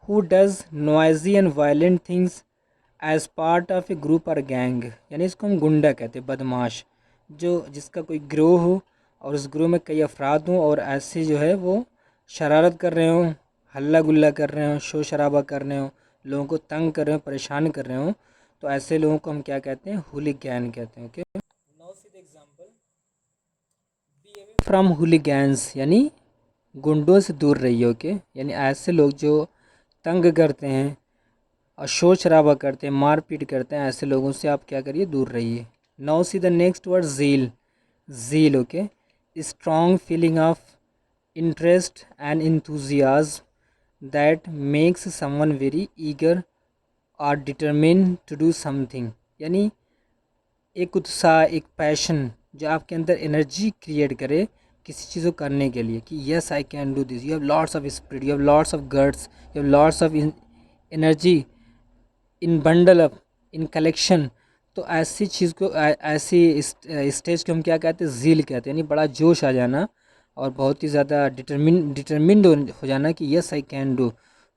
Speaker 1: who does noisy and violent things as part of a group or gang. यानी इसको हम गुंडा कहते हैं, बदमाश, जो जिसका कोई ग्रोह हो और उस ग्रोह में कई अफराद हों और ऐसे जो है वो शरारत कर रहे हों, हल्ला गुल्ला कर रहे हों, शोर शराबा कर रहे हों, लोगों को तंग कर रहे हों, परेशान कर रहे हों, तो ऐसे लोगों को हम क्या कहते हैं, हुलिगैन कहते हैं. Okay, now see the example, be away from hooligans, यानी गुंडों से दूर रहिए. ओके, यानी ऐसे लोग जो तंग करते हैं और शोर शराबा करते हैं, मारपीट करते हैं, ऐसे लोगों से आप क्या करिए, दूर रहिए. Now see the next word, zeal. Zeal, okay, strong feeling of interest and enthusiasm that makes someone very eager or determined to do something. यानी एक उत्साह, एक पैशन जो आपके अंदर एनर्जी क्रिएट करे किसी चीज़ को करने के लिए, कि yes I can do this, you have lots of spirit, you have lots of guts, you have lots of energy in bundle up in collection. तो ऐसी चीज़ को ऐसी स्टेज को हम क्या कहते हैं, ज़ील कहते हैं, यानी बड़ा जोश आ जाना और बहुत ही ज़्यादा डिटरमिन्ड हो जाना कि यस आई कैन डू.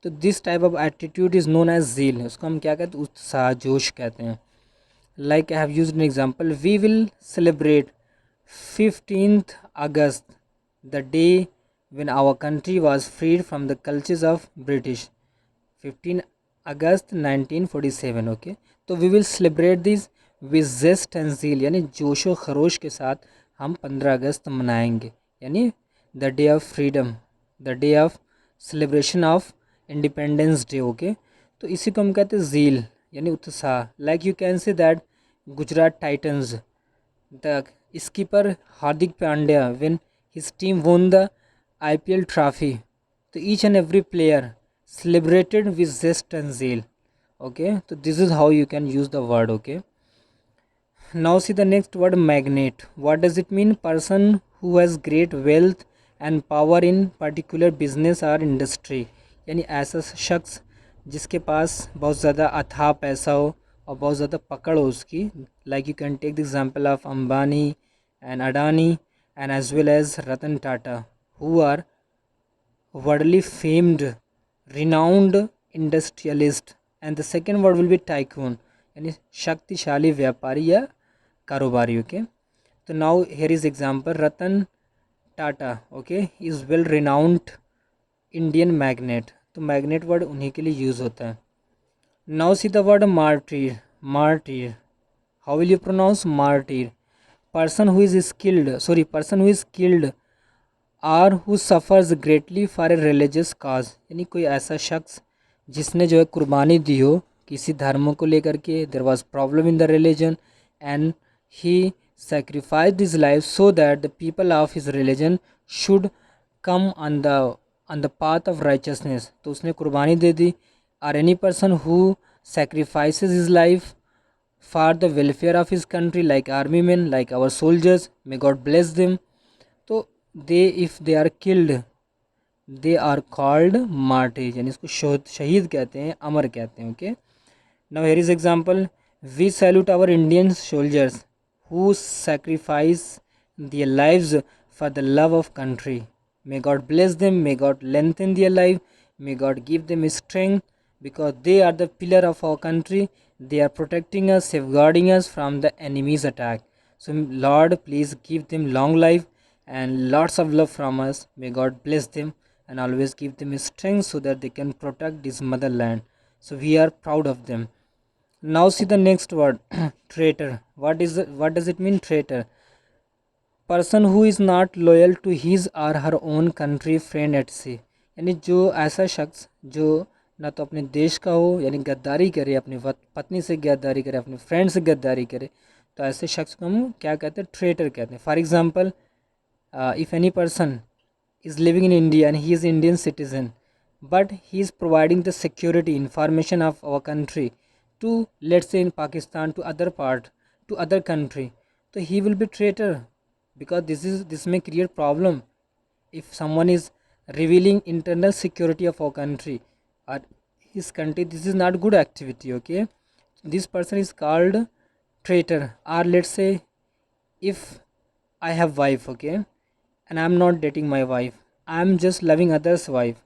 Speaker 1: तो this type of attitude is known as zeal, उसको हम क्या कहते हैं, उत्साह, जोश कहते हैं. Like I have used an example, we will celebrate 15th August, the day when our country was freed from the clutches of British. 15 अगस्त 1947. ओके, तो we will celebrate this with zest and zeal, यानी जोश व खरोश के साथ हम 15 अगस्त मनाएंगे, यानी the day of freedom, the day of celebration of independence day. Okay, तो इसी को हम कहते हैं ज़ील, यानी उत्साह. Like you can say that Gujarat titans, the skipper Hardik Pandya, when his team won the IPL trophy, तो each and every player celebrated with zest and zeal. Okay, so this is how you can use the word. Okay, now see the next word, magnate. What does it mean? Person who has great wealth and power in particular business or industry. यानी ऐसा शख्स जिसके पास बहुत ज़्यादा अथाह पैसा हो और बहुत ज़्यादा पकड़ हो उसकी. Like you can take the example of Ambani and Adani and as well as Ratan Tata, who are worldly famed, renowned industrialist, and the second word will be tycoon, यानी शक्तिशाली व्यापारी या कारोबारी. ओके, तो now here is example. Ratan Tata, okay, is well renowned Indian magnate. तो मैग्नेट वर्ड उन्हीं के लिए यूज़ होता है. Now see the word martyr. Martyr, how will you pronounce martyr? person who is skilled, sorry, person who is killed or who suffers greatly for a religious cause, यानी कोई ऐसा शख्स जिसने जो है कुर्बानी दी हो किसी धर्म को लेकर के. There was problem in the religion and he sacrificed his life so that the people of his religion should come on the path of righteousness. तो उसने कुर्बानी दे दी. or any person who sacrifices his life for the welfare of his country, like army men, like our soldiers, may God bless them. तो they, if they are killed, they are called martyrs, यानी इसको शहीद कहते हैं, अमर कहते हैं. Okay, now here is example. We salute our Indian soldiers who sacrifice their lives for the love of country. May God bless them, may God lengthen their life, may God give them strength, because they are the pillar of our country. They are protecting us, safeguarding us from the enemy's attack. So Lord, please give them long life and lots of love from us. May God bless them and always give them strength so that they can protect this motherland. So we are proud of them. Now see the next word. Traitor. What does it mean, traitor? Person who is not loyal to his or her own country, friend at sea, यानी जो ऐसा शख्स जो ना तो अपने देश का हो, यानी गद्दारी करे, अपनी पत्नी से गद्दारी करे, अपने फ्रेंड से गद्दारी करे, तो ऐसे शख्स को हम क्या कहते हैं? ट्रेटर कहते हैं. For example, if any person is living in India and he is Indian citizen, but he is providing the security information of our country to, let's say in Pakistan, to other part, to other country, so he will be traitor, because this may create problem. If someone is revealing internal security of our country or his country, this is not good activity. Okay, this person is called traitor. Or let's say if I have wife, okay, and I'm not dating my wife, I'm just loving others wife,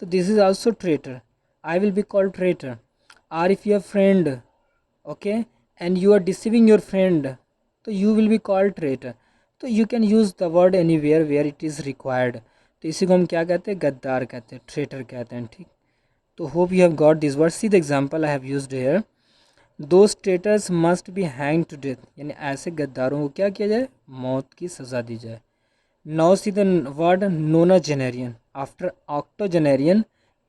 Speaker 1: so this is also traitor. I will be called traitor. Or if you have friend, okay, and you are deceiving your friend, so you will be called traitor. तो you can use the word anywhere where it is required. तो इसी को हम क्या कहते हैं? गद्दार कहते हैं, ट्रेटर कहते हैं. ठीक, तो hope you have got this word. See the example I have used here. Those traitors must be hang to death, यानी ऐसे गद्दारों को क्या किया जाए? मौत की सज़ा दी जाए. Now see the word nonagenarian. After octogenarian,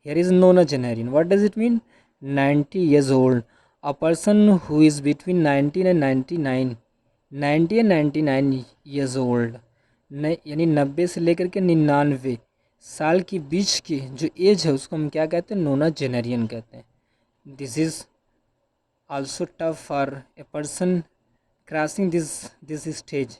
Speaker 1: here is nonagenarian. What does it mean? 90 years old. A person who is between 19 and 99. 90 and 99 years old. यानी 90 से लेकर के 99 साल की बीच की जो एज है उसको हम क्या कहते हैं? नोनाजेनेरियन कहते हैं. This is also tough for a person crossing this stage.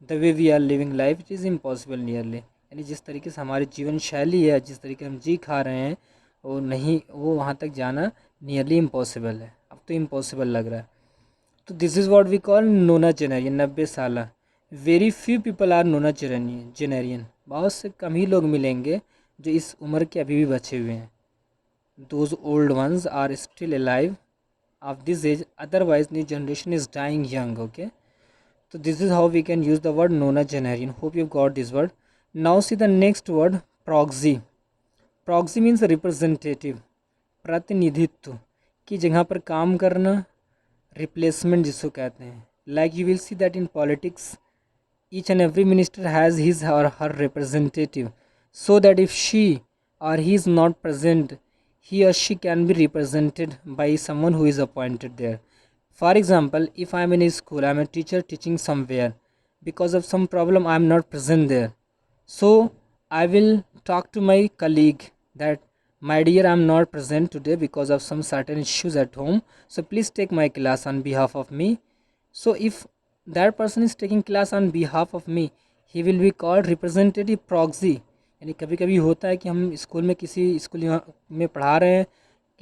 Speaker 1: The way we are living life, it is impossible nearly, यानी जिस तरीके से हमारी जीवन शैली है, जिस तरीके हम जी खा रहे हैं, वो नहीं, वो वहाँ तक जाना नियरली इम्पॉसिबल है. अब तो इम्पॉसिबल लग रहा है. तो this is what we call nonagenarian, 90 साल. Very few people are nonagenarian. बहुत से कम ही लोग मिलेंगे जो इस उम्र के अभी भी बचे हुए हैं. Those old ones are still alive of this age, otherwise new generation is dying young. Okay, so this is how we can use the word nonagenarian. Hope you've got this word. Now see the next word, proxy. Proxy means representative, प्रतिनिधित्व की जगह पर काम करना, रिप्लेसमेंट जिसको कहते हैं. Like you will see that in politics, each and every minister has his or her representative, so that if she or he is not present, he or she can be represented by someone who is appointed there. For example, if I am in a school, I am a teacher teaching somewhere. Because of some problem, I am not present there. So I will talk to my colleague that, my dear, I am not present today because of some certain issues at home. So please take my class on behalf of me. So if that person is taking class on behalf of me, he will be called representative proxy. यानी कभी कभी होता है कि हम स्कूल में किसी स्कूल में पढ़ा रहे हैं,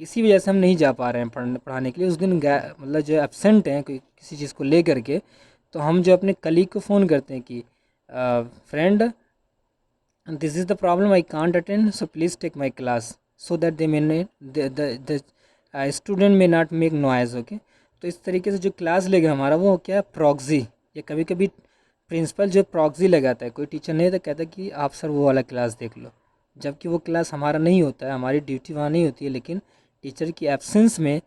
Speaker 1: किसी वजह से हम नहीं जा पा रहे हैं पढ़ाने के लिए, उस दिन मतलब जो एब्सेंट हैं कोई किसी चीज़ को ले करके, तो हम जो अपने कलीग को फ़ोन करते हैं कि friend and this is the problem, I can't attend, so please take my class, so that they may not, the student may not make noise. Okay, तो इस तरीके से जो क्लास लेगा हमारा वो क्या है, प्रॉक्सी। या कभी कभी प्रिंसिपल जो प्रॉक्सी लगाता है, कोई टीचर नहीं तो कहता कि आप सर वो वाला क्लास देख लो, जबकि वो क्लास हमारा नहीं होता है, हमारी ड्यूटी वहाँ नहीं होती है, लेकिन टीचर की एब्सेंस में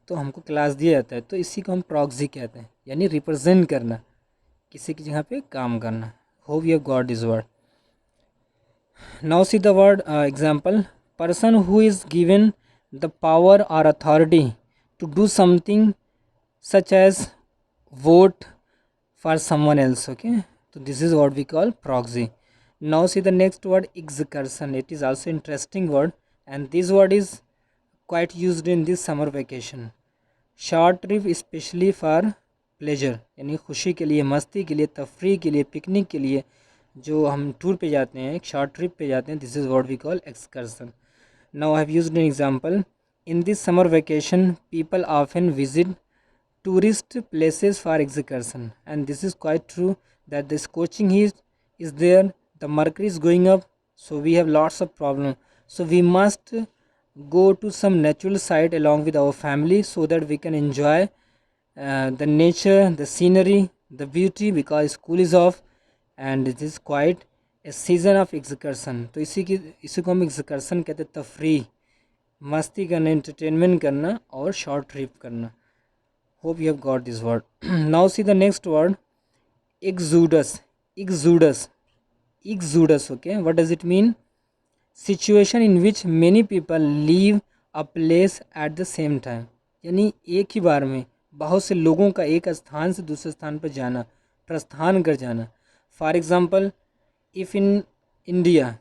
Speaker 1: तो हमको क्लास दिया जाता है, तो इसी को हम प्रॉक्सी कहते हैं, यानी रिप्रेजेंट करना, किसी की जगह पे काम करना। Hope you have got this word. Now see the word example. Person who is given the power or authority to do something such as vote for someone else. Okay, so this is what we call proxy. Now see the next word, excursion. It is also interesting word, and this word is quite used in this summer vacation. Short trip specially for pleasure, यानी खुशी के लिए, मस्ती के लिए, तफरी के लिए, पिकनिक के लिए जो हम टूर पे जाते हैं, एक शॉर्ट ट्रिप पे जाते हैं, this is what we call excursion. Now I have used an example. In this summer vacation people often visit tourist places for excursion, and this is quite true that this coaching is there, the mercury is going up, so we have lots of problem, so we must go to some natural site along with our family so that we can enjoy the nature, the scenery, the beauty, because school is off and it is quite a season of excursion। तो इसी को हम excursion कहते हैं, तफरी, मस्ती करना, entertainment करना और short trip करना। Hope you have got this word। Now see the next word, exodus। exodus exodus Okay, what does it mean? Situation in which many people leave a place at the same time, यानी एक ही बार में बहुत से लोगों का एक स्थान से दूसरे स्थान पर जाना, प्रस्थान कर जाना। For example, if in India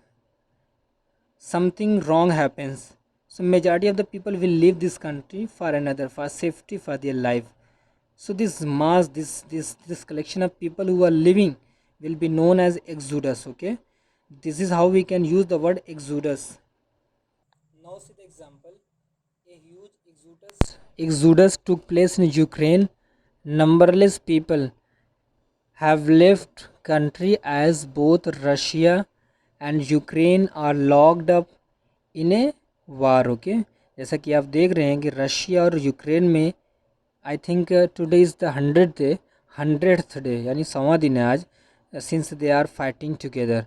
Speaker 1: something wrong happens, so majority of the people will leave this country for another, for safety, for their life. So this mass, this collection of people who are living will be known as exodus. Okay, this is how we can use the word exodus। Now see the example, a huge exodus took place in Ukraine, numberless people have left country as both Russia and Ukraine are locked up in a war। Okay, जैसा कि आप देख रहे हैं कि रशिया और यूक्रेन में, I think today is the 100th day, यानी 100वां दिन है आज, since they are fighting together.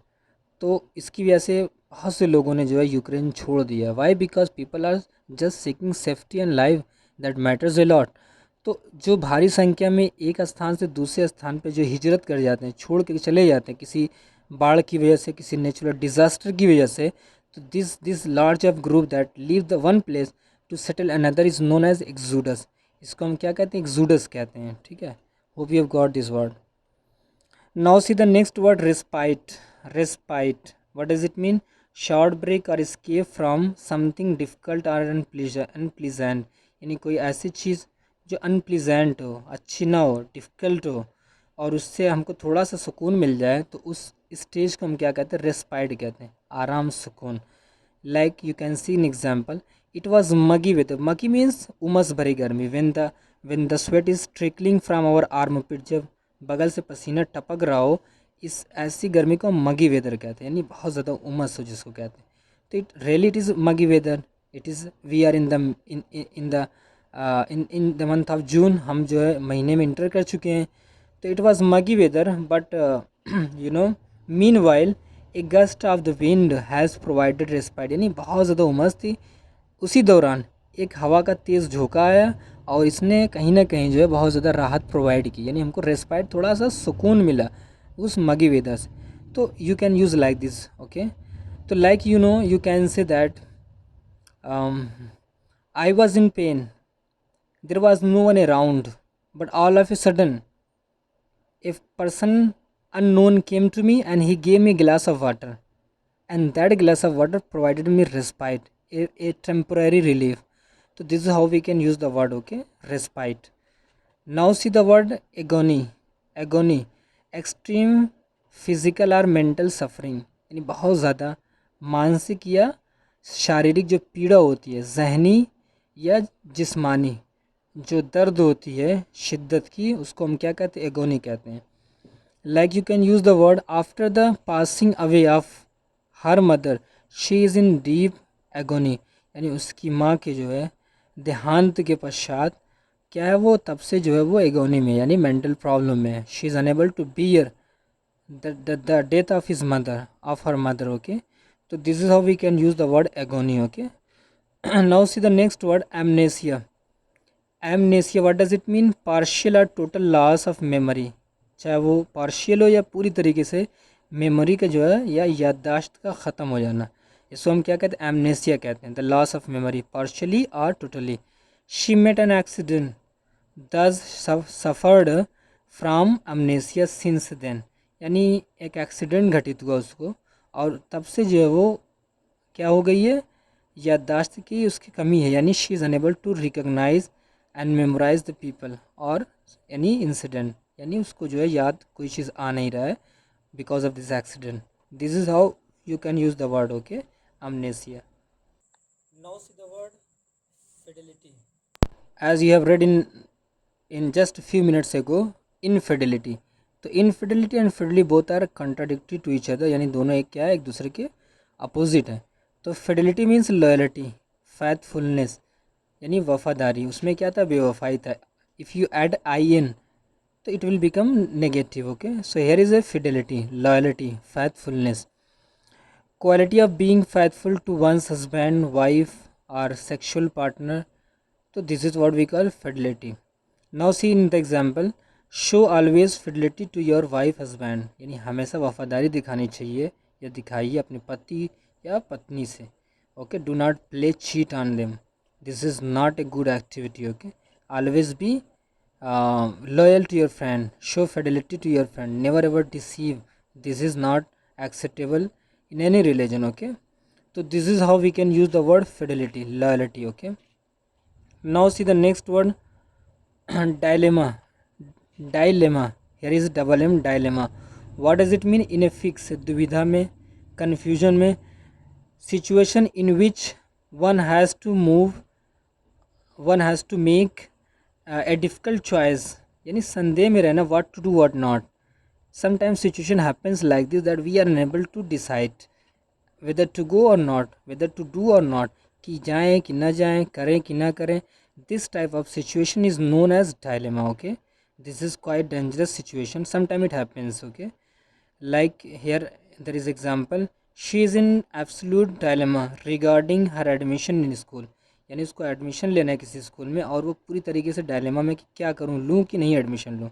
Speaker 1: तो इसकी वजह से बहुत से लोगों ने जो है यूक्रेन छोड़ दिया। Why? Because people are just seeking safety and life, that matters a lot. तो जो भारी संख्या में एक स्थान से दूसरे स्थान पे जो हिजरत कर जाते हैं, छोड़ के चले जाते हैं किसी बाढ़ की वजह से, किसी नेचुरल डिज़ास्टर की वजह से, तो this large of group that leave the one place to settle another is known as exodus. इसको हम क्या कहते हैं? एक्सोडस कहते हैं। ठीक है, hope you have got this word. Now see the next word, respite. Respite, what does it mean? Short break और escape फ्रॉम समथिंग डिफ़िकल्ट और अनप्लीजेंट, यानी कोई ऐसी चीज़ जो अनप्लीजेंट हो, अच्छी ना हो, डिफ़िकल्ट हो, और उससे हमको थोड़ा सा सुकून मिल जाए, तो उस स्टेज को हम क्या कहते हैं? रेस्पाइट कहते हैं, आराम, सुकून। Like you can see an example, it was muggy weather. Muggy means उमस भरी गर्मी। When the sweat is trickling from our armpit, जब बगल से पसीना टपक रहा हो, इस ऐसी गर्मी को मगी वेदर कहते हैं, यानी बहुत ज़्यादा उमस हो जिसको कहते हैं। तो it really it is muggy weather. It is we are in the month of June, हम जो है महीने में इंटर कर चुके हैं। तो it was muggy weather, but you know meanwhile a gust of the wind has provided respite, यानी बहुत ज़्यादा उमस थी, उसी दौरान एक हवा का तेज़ झोंका आया और इसने कहीं ना कहीं जो है बहुत ज़्यादा राहत प्रोवाइड की, यानी हमको रेस्पाइट, थोड़ा सा सुकून मिला उस मगी वेदर से। तो you can use like this. Okay, तो like you can say that I was in pain, there was no one around, but all of a sudden a person unknown came to me and he gave me a glass of water, and that glass of water provided me respite, a temporary relief. So this is how we can use the word, okay, respite। Now see the word agony। agony, extreme physical or mental suffering, यानी बहुत ज़्यादा मानसिक या शारीरिक जो पीड़ा होती है, जहनी या जिस्मानी जो दर्द होती है शिद्दत की, उसको हम क्या कहते हैं? एगोनी कहते हैं। Like you can use the word after the passing away of her mother, she is in deep agony, यानी उसकी माँ के जो है देहांत के पश्चात क्या है, वो तब से जो है वो एगोनी में यानी मेंटल प्रॉब्लम में है. She is unable to bear the death of his mother, of her mother. Okay, so this is how we can use the word agony. Okay. Now see the next word, amnesia. Amnesia, what does it mean? Partial or total loss of memory. चाहे वो पार्शियल हो या पूरी तरीके से मेमोरी का जो है या याददाश्त का ख़त्म हो जाना, इसको हम क्या कहते हैं? एमनेसिया कहते हैं. The loss of memory partially और totally. She met an accident thus suffered from amnesia since then, यानी एक एक्सीडेंट घटित हुआ उसको और तब से जो है वो क्या हो गई है, याददाश्त की उसकी कमी है, यानी she is unable to recognise and memorise the people और एनी इंसिडेंट, यानी उसको जो है याद कोई चीज़ आ नहीं रहा है because of this accident. This is how you can use the word. Okay, amnesia. Now see the word fidelity. As you have read in just a few minutes ago, infidelity. तो infidelity and fidelity both are contradictory to each other, यानी दोनों एक क्या है, एक दूसरे के अपोजिट है. तो fidelity मीन्स लॉयल्टी, फैथफुलनेस यानी वफादारी. उसमें क्या था, बेवफाई था. If you add I N to it will become negative. Okay, so here is a fidelity, loyalty, faithfulness. Quality of being faithful to one's husband, wife और सेक्शुअल पार्टनर. तो this is what we call fidelity. Now see in the example, show always fidelity to your wife husband, यानी हमेशा वफादारी दिखानी चाहिए या दिखाइए अपने पति या पत्नी से. Okay, do not play cheat on them, this is not a good activity. Okay, always be loyal to your friend, show fidelity to your friend, never ever deceive, this is not acceptable in any religion. Okay, so this is how we can use the word fidelity, loyalty. Okay, now see the next word, dilemma. Dilemma, here is double M, dilemma. What does it mean? In a fix, दुविधा में, confusion में, situation in which one has to move, one has to make a difficult choice, यानी संदेह में रहना, what to do what not. Sometimes situation happens like this that we are unable to decide whether to go or not, whether to do or not, कि जाएं कि ना जाएं, करें कि ना करें. This type of situation is known as dilemma. Okay, this is quite dangerous situation. Sometimes it happens. Okay, like here there is example, she is in absolute dilemma regarding her admission in school, यानी उसको एडमिशन लेना है किसी स्कूल में और वो पूरी तरीके से डायलेमा में कि क्या करूँ, लूँ कि नहीं एडमिशन लूँ.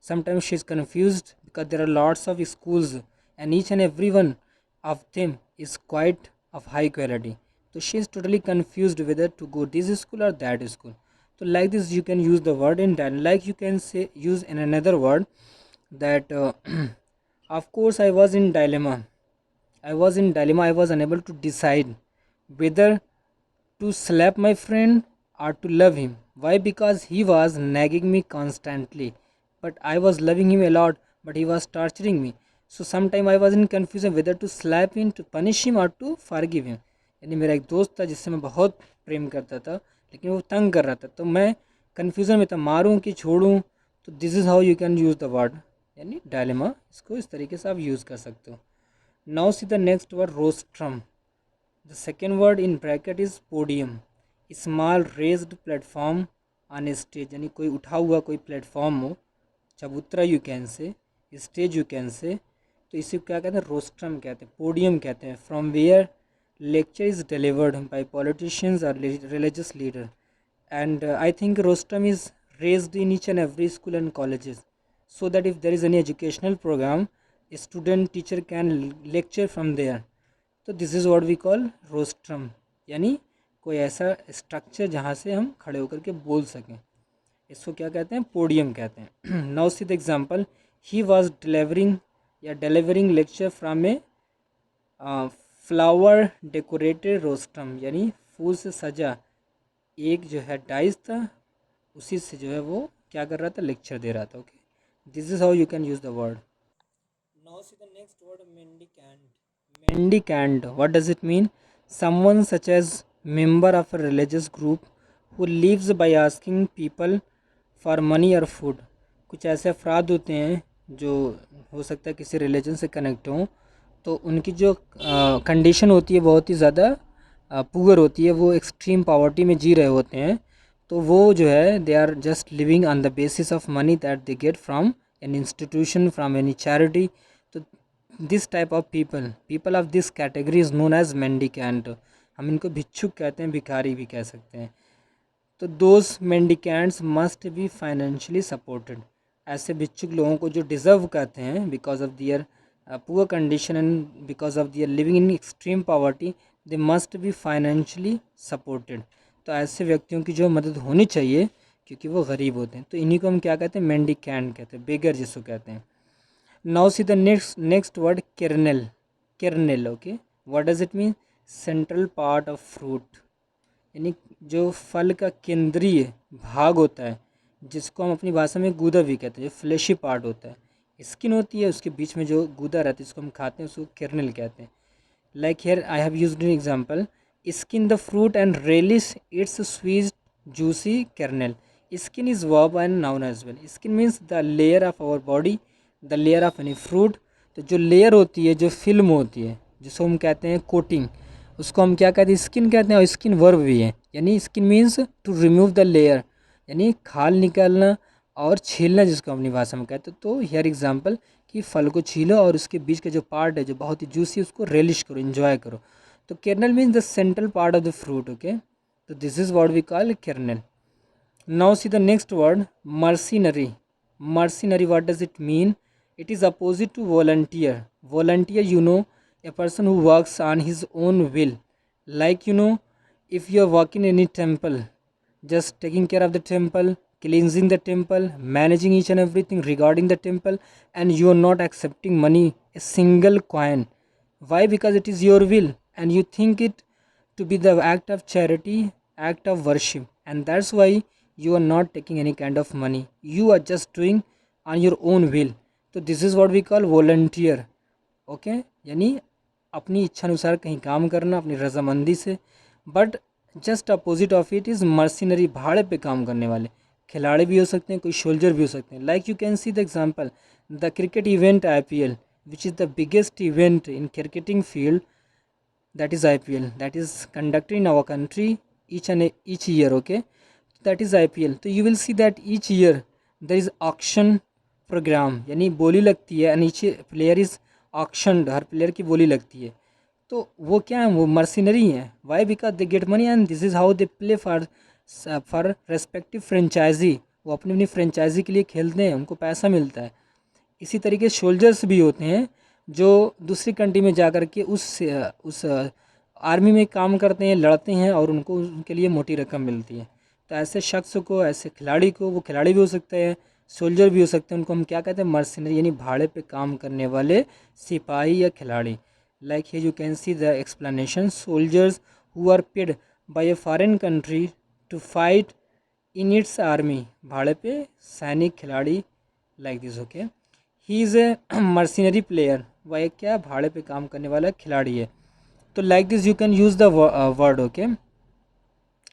Speaker 1: Sometimes she is confused because there are lots of schools and each and every one of them is quite of high quality. So she is totally confused whether to go this school or that school. So like this you can use the word in dilemma. Like you can say, use in another word that of course I was in dilemma. I was in dilemma. I was unable to decide whether to slap my friend or to love him. Why? Because he was nagging me constantly. But I was loving him a lot, but he was torturing me. So sometime I was in confusion whether to slap him, to punish him or to forgive him. यानी मेरा एक दोस्त था जिससे मैं बहुत प्रेम करता था, लेकिन वो तंग कर रहा था, तो मैं कन्फ्यूज़न में था, मारूं कि छोड़ूं. तो this is how you can use the word, यानी डायलेमा. इसको इस तरीके से आप यूज़ कर सकते हो. Now see the next word, rostrum. The second word in bracket is podium. Small raised platform on a stage, यानी कोई उठा हुआ कोई प्लेटफॉर्म हो, चबूतरा यू कैन से, स्टेज यू कैन से. तो इसे क्या कहते हैं, रोस्ट्रम कहते हैं, पोडियम कहते हैं. From where lecture is delivered by politicians और religious leader. And I think rostrum is raised in each and every school and colleges so that if there is any educational program, a student teacher can lecture from there. तो this is what we call rostrum, यानी कोई ऐसा स्ट्रक्चर जहाँ से हम खड़े होकर के बोल सकें, इसको क्या कहते हैं, पोडियम कहते हैं. Now see the example, he was delivering lecture from a flower decorated rostrum, यानी फूल से सजा एक जो है डाइस था, उसी से जो है वो क्या कर रहा था, लेक्चर दे रहा था. Okay, this is how you can use the word. Now see the next word, mendicant. Mendicant, what does it mean? Someone such as member of a religious group who lives by asking people for money or food. कुछ ऐसे अफराद होते हैं जो हो सकता है किसी रिलीजन से कनेक्ट हों तो उनकी जो कंडीशन होती है बहुत ही ज़्यादा पुअर होती है, वो एक्सट्रीम पॉवर्टी में जी रहे होते हैं। तो वो जो है they are just living on the basis of money that they get from an institution, from any charity. तो this type of people, people of this category is known as mendicant. हम इनको भिक्षुक कहते हैं, भिखारी भी कह सकते हैं। तो those mendicants must be financially supported. ऐसे भिक्षुक लोगों को जो डिज़र्व करते हैं because of their poor condition and because of their living in extreme poverty, they must be financially supported. तो ऐसे व्यक्तियों की जो मदद होनी चाहिए क्योंकि वो गरीब होते हैं। तो इन्हीं को हम क्या कहते हैं, मेंडिकेंट कहते हैं, बेगर जिसको कहते हैं। Now see the next word, kernel. Kernel, okay, what does it mean? Central part of fruit, यानी जो फल का केंद्रीय भाग होता है, जिसको हम अपनी भाषा में गूदा भी कहते हैं, जो फ्लैशी पार्ट होता है। स्किन होती है, उसके बीच में जो गूदा रहता है जिसको हम खाते हैं उसको केर्नेल कहते हैं। Like here I have used an example, skin the fruit and relish it's sweet juicy kernel. Skin is verb and noun as well. Skin means the layer of our body, the layer of any fruit. तो जो लेयर होती है, जो फिल्म होती है, जिसको हम कहते हैं कोटिंग, उसको हम क्या कहते हैं, स्किन कहते हैं। और स्किन वर्ब भी है, यानी skin means to remove the layer, यानी खाल निकालना और छीलना, जिसको अपनी भाषा में कहते हैं। तो हेयर एग्जांपल कि फल को छीलो और उसके बीच का जो पार्ट है जो बहुत ही जूसी, उसको रेलिश करो, इन्जॉय करो। तो kernel means the central part of the fruit, okay. तो this is what we call kernel. Now see the next word, mercenary. Mercenary, what does it mean? It is opposite to volunteer. Volunteer, you know, a person who works on his own will. Like, you know, if you are working in any temple, just taking care of the temple, cleansing the temple, managing each and everything regarding the temple, and you are not accepting money, a single coin. Why? Because it is your will and you think it to be the act of charity, act of worship, and that's why you are not taking any kind of money. You are just doing on your own will. So this is what we call volunteer. Okay, यानी अपनी इच्छानुसार कहीं काम करना अपनी रजामंदी से। But just opposite of it is mercenary, भाड़े पे काम करने वाले। खिलाड़ी भी हो सकते हैं, कोई सोल्जर भी हो सकते हैं। Like you can see the example, the cricket event IPL, which is the biggest event in cricketing field, that is IPL, that is conducted in our country each year, okay, that is IPL. तो you will see that each year there is auction program, यानी बोली लगती है, and each player is auctioned, her player की बोली लगती है। तो वो क्या है, वो मर्सिनरी हैं। Why? Because they get money and this is how they play for respective franchisee. वो अपनी अपनी फ्रेंचाइजी के लिए खेलते हैं, उनको पैसा मिलता है। इसी तरीके सोल्जर्स भी होते हैं जो दूसरी कंट्री में जा कर के उस आर्मी में काम करते हैं, लड़ते हैं और उनको उनके लिए मोटी रकम मिलती है। तो ऐसे शख्स को, ऐसे खिलाड़ी को, वो खिलाड़ी भी हो सकते हैं, सोल्जर भी हो सकते हैं, उनको हम क्या कहते हैं, मर्सिनरी, यानी भाड़े पे काम करने वाले सिपाही या खिलाड़ी। Like here you can see the explanation, soldiers who are paid by a foreign country to fight in its army, भाड़े पे सैनिक खिलाड़ी, like this, okay. He is a mercenary player, वह एक क्या, भाड़े पे काम करने वाला खिलाड़ी है। तो like this you can use the word, okay.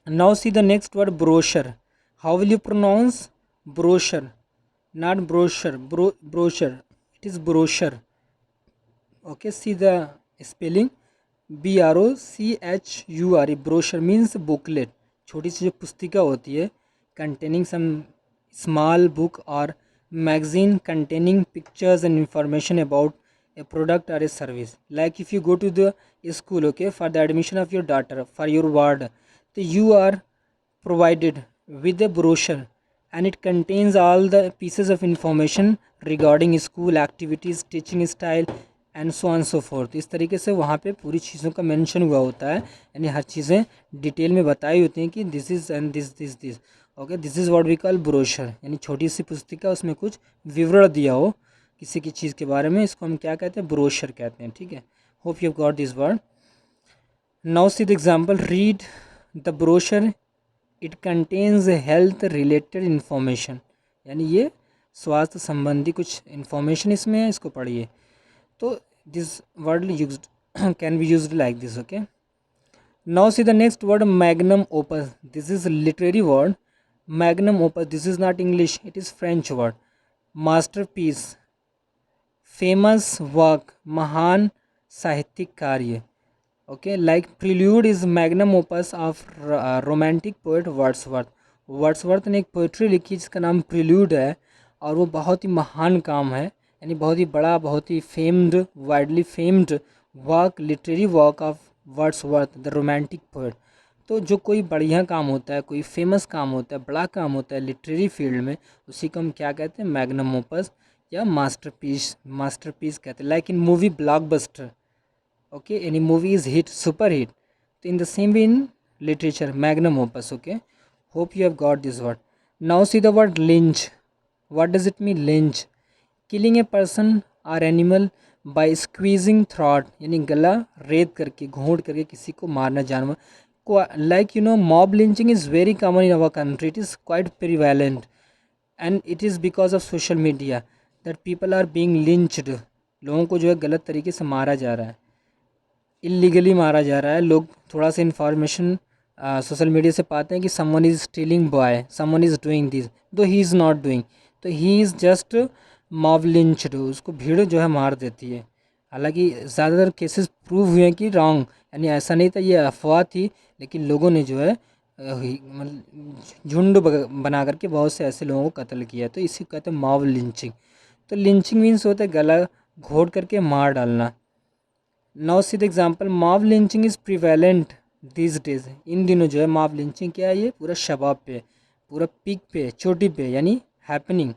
Speaker 1: Now see the next word, brochure. How will you pronounce brochure? Not brochure, brochure, it is brochure, okay. See the spelling, BROCHUR. Brochure means booklet, छोटी सी जो पुस्तिका होती है, कंटेनिंग सम स्मॉल बुक और magazine containing pictures and information about a product or a service. Like if you go to the school, okay, for the admission of your daughter, for your ward, so you are provided with a brochure and it contains all the pieces of information regarding school activities, teaching style and so on so fourth. इस तरीके से वहाँ पे पूरी चीज़ों का मेंशन हुआ होता है, यानी हर चीज़ें डिटेल में बताई होती हैं कि this is and this okay. This is what we call brochure, यानी छोटी सी पुस्तिका, उसमें कुछ विवरण दिया हो किसी की चीज़ के बारे में, इसको हम क्या कहते हैं, ब्रोशर कहते हैं, ठीक है। Hope you got this word. Now see the example, read the brochure, it contains health related information, यानी ये स्वास्थ्य संबंधी कुछ इन्फॉर्मेशन इसमें है, इसको पढ़िए। तो this word used can be used like this, okay. Now see the next word, magnum opus. This is a literary word, magnum opus. This is not English, it is French word. Masterpiece, famous work, महान साहित्यिक कार्य। Okay, like prelude is magnum opus of romantic poet Wordsworth. Wordsworth ने एक पोइट्री लिखी जिसका नाम प्रिल्यूड है, और वो बहुत ही महान काम है, यानी बहुत ही बड़ा, बहुत ही famed, widely famed work, literary work of Wordsworth the romantic poet. तो जो कोई बढ़िया काम होता है, कोई फेमस काम होता है, बड़ा काम होता है लिटरेरी फील्ड में, उसी को हम क्या कहते हैं, मैग्नम ओपस या मास्टरपीस, मास्टरपीस कहते हैं। Like in movie blockbuster, okay, any movie is hit, super hit. So in the same way in literature, magnum opus. Okay, hope you have got this word. Now see the word lynch. What does it mean, lynch? Killing a person or animal by squeezing throat, यानी गला रेत करके, घोंट करके किसी को मारना, जानवर को। Like you know, mob lynching is very common in our country. It is quite prevalent, and it is because of social media that people are being lynched. लोगों को जो है गलत तरीके से मारा जा रहा है, इलीगली मारा जा रहा है। लोग थोड़ा सा इन्फॉर्मेशन सोशल मीडिया से पाते हैं कि someone is stealing boy, someone is doing this, दो ही इज़ नॉट डूइंग, तो he is just mob lynched, उसको भीड़ जो है मार देती है। हालांकि ज़्यादातर केसेस प्रूव हुए हैं कि रॉन्ग, यानी ऐसा नहीं था, ये अफवाह थी, लेकिन लोगों ने जो है झुंड बना करके बहुत से ऐसे लोगों को कत्ल किया, तो इसी को कहते हैं मॉब लिंचिंग। तो लिंचिंग मीन्स होता है गला घोट करके मार डालना। Now see the example, mob lynching is prevalent this days. इन दिनों जो है मॉब लिंचिंग क्या है, ये पूरा शबाब पे, पूरा पीक पे, चोटी पे, यानी happening.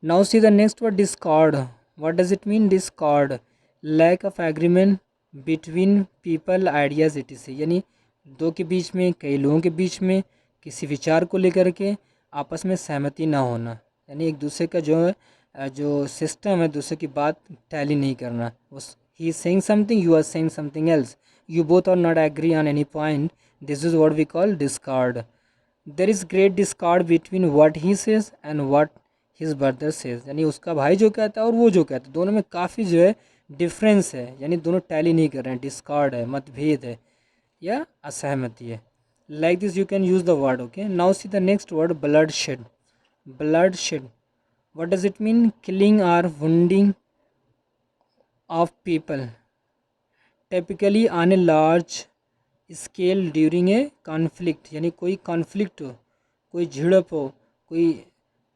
Speaker 1: Now see the next word, discord. What does it mean, discord? Lack of agreement between people, ideas etc, यानी दो के बीच में, कई लोगों के बीच में किसी विचार को लेकर के आपस में सहमति ना होना, यानी एक दूसरे का जो है जो सिस्टम है, दूसरे की बात टैली नहीं करना। उस he is saying something, you are saying something else, you both are not agree on any point, this is what we call discord. There is great discord between what he says and what his brother says, यानी उसका भाई जो कहता है और वो जो कहता है, दोनों में काफ़ी जो है डिफरेंस है, यानी दोनों टैली नहीं कर रहे हैं, डिस्कॉर्ड है, मतभेद है या असहमति है। Like this you can use the word. Okay, now see the next word, blood shed. Blood shed, what does it mean? Killing or wounding of people, typically on a large scale during a conflict, यानी कोई कॉन्फ्लिक्ट हो, कोई झड़प हो, कोई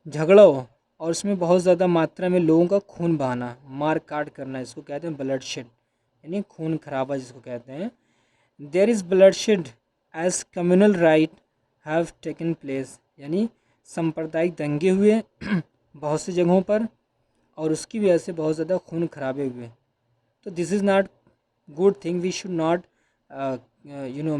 Speaker 1: झगड़ा हो, और उसमें बहुत ज़्यादा मात्रा में लोगों का खून बहाना, मार काट करना, इसको कहते हैं ब्लड शेड, यानी खून खराबा जिसको कहते हैं। There is bloodshed as communal riot have taken place, यानी सांप्रदायिक दंगे हुए बहुत सी जगहों पर, और उसकी वजह से बहुत ज़्यादा खून खराबे हुए। तो this is not good thing, we should not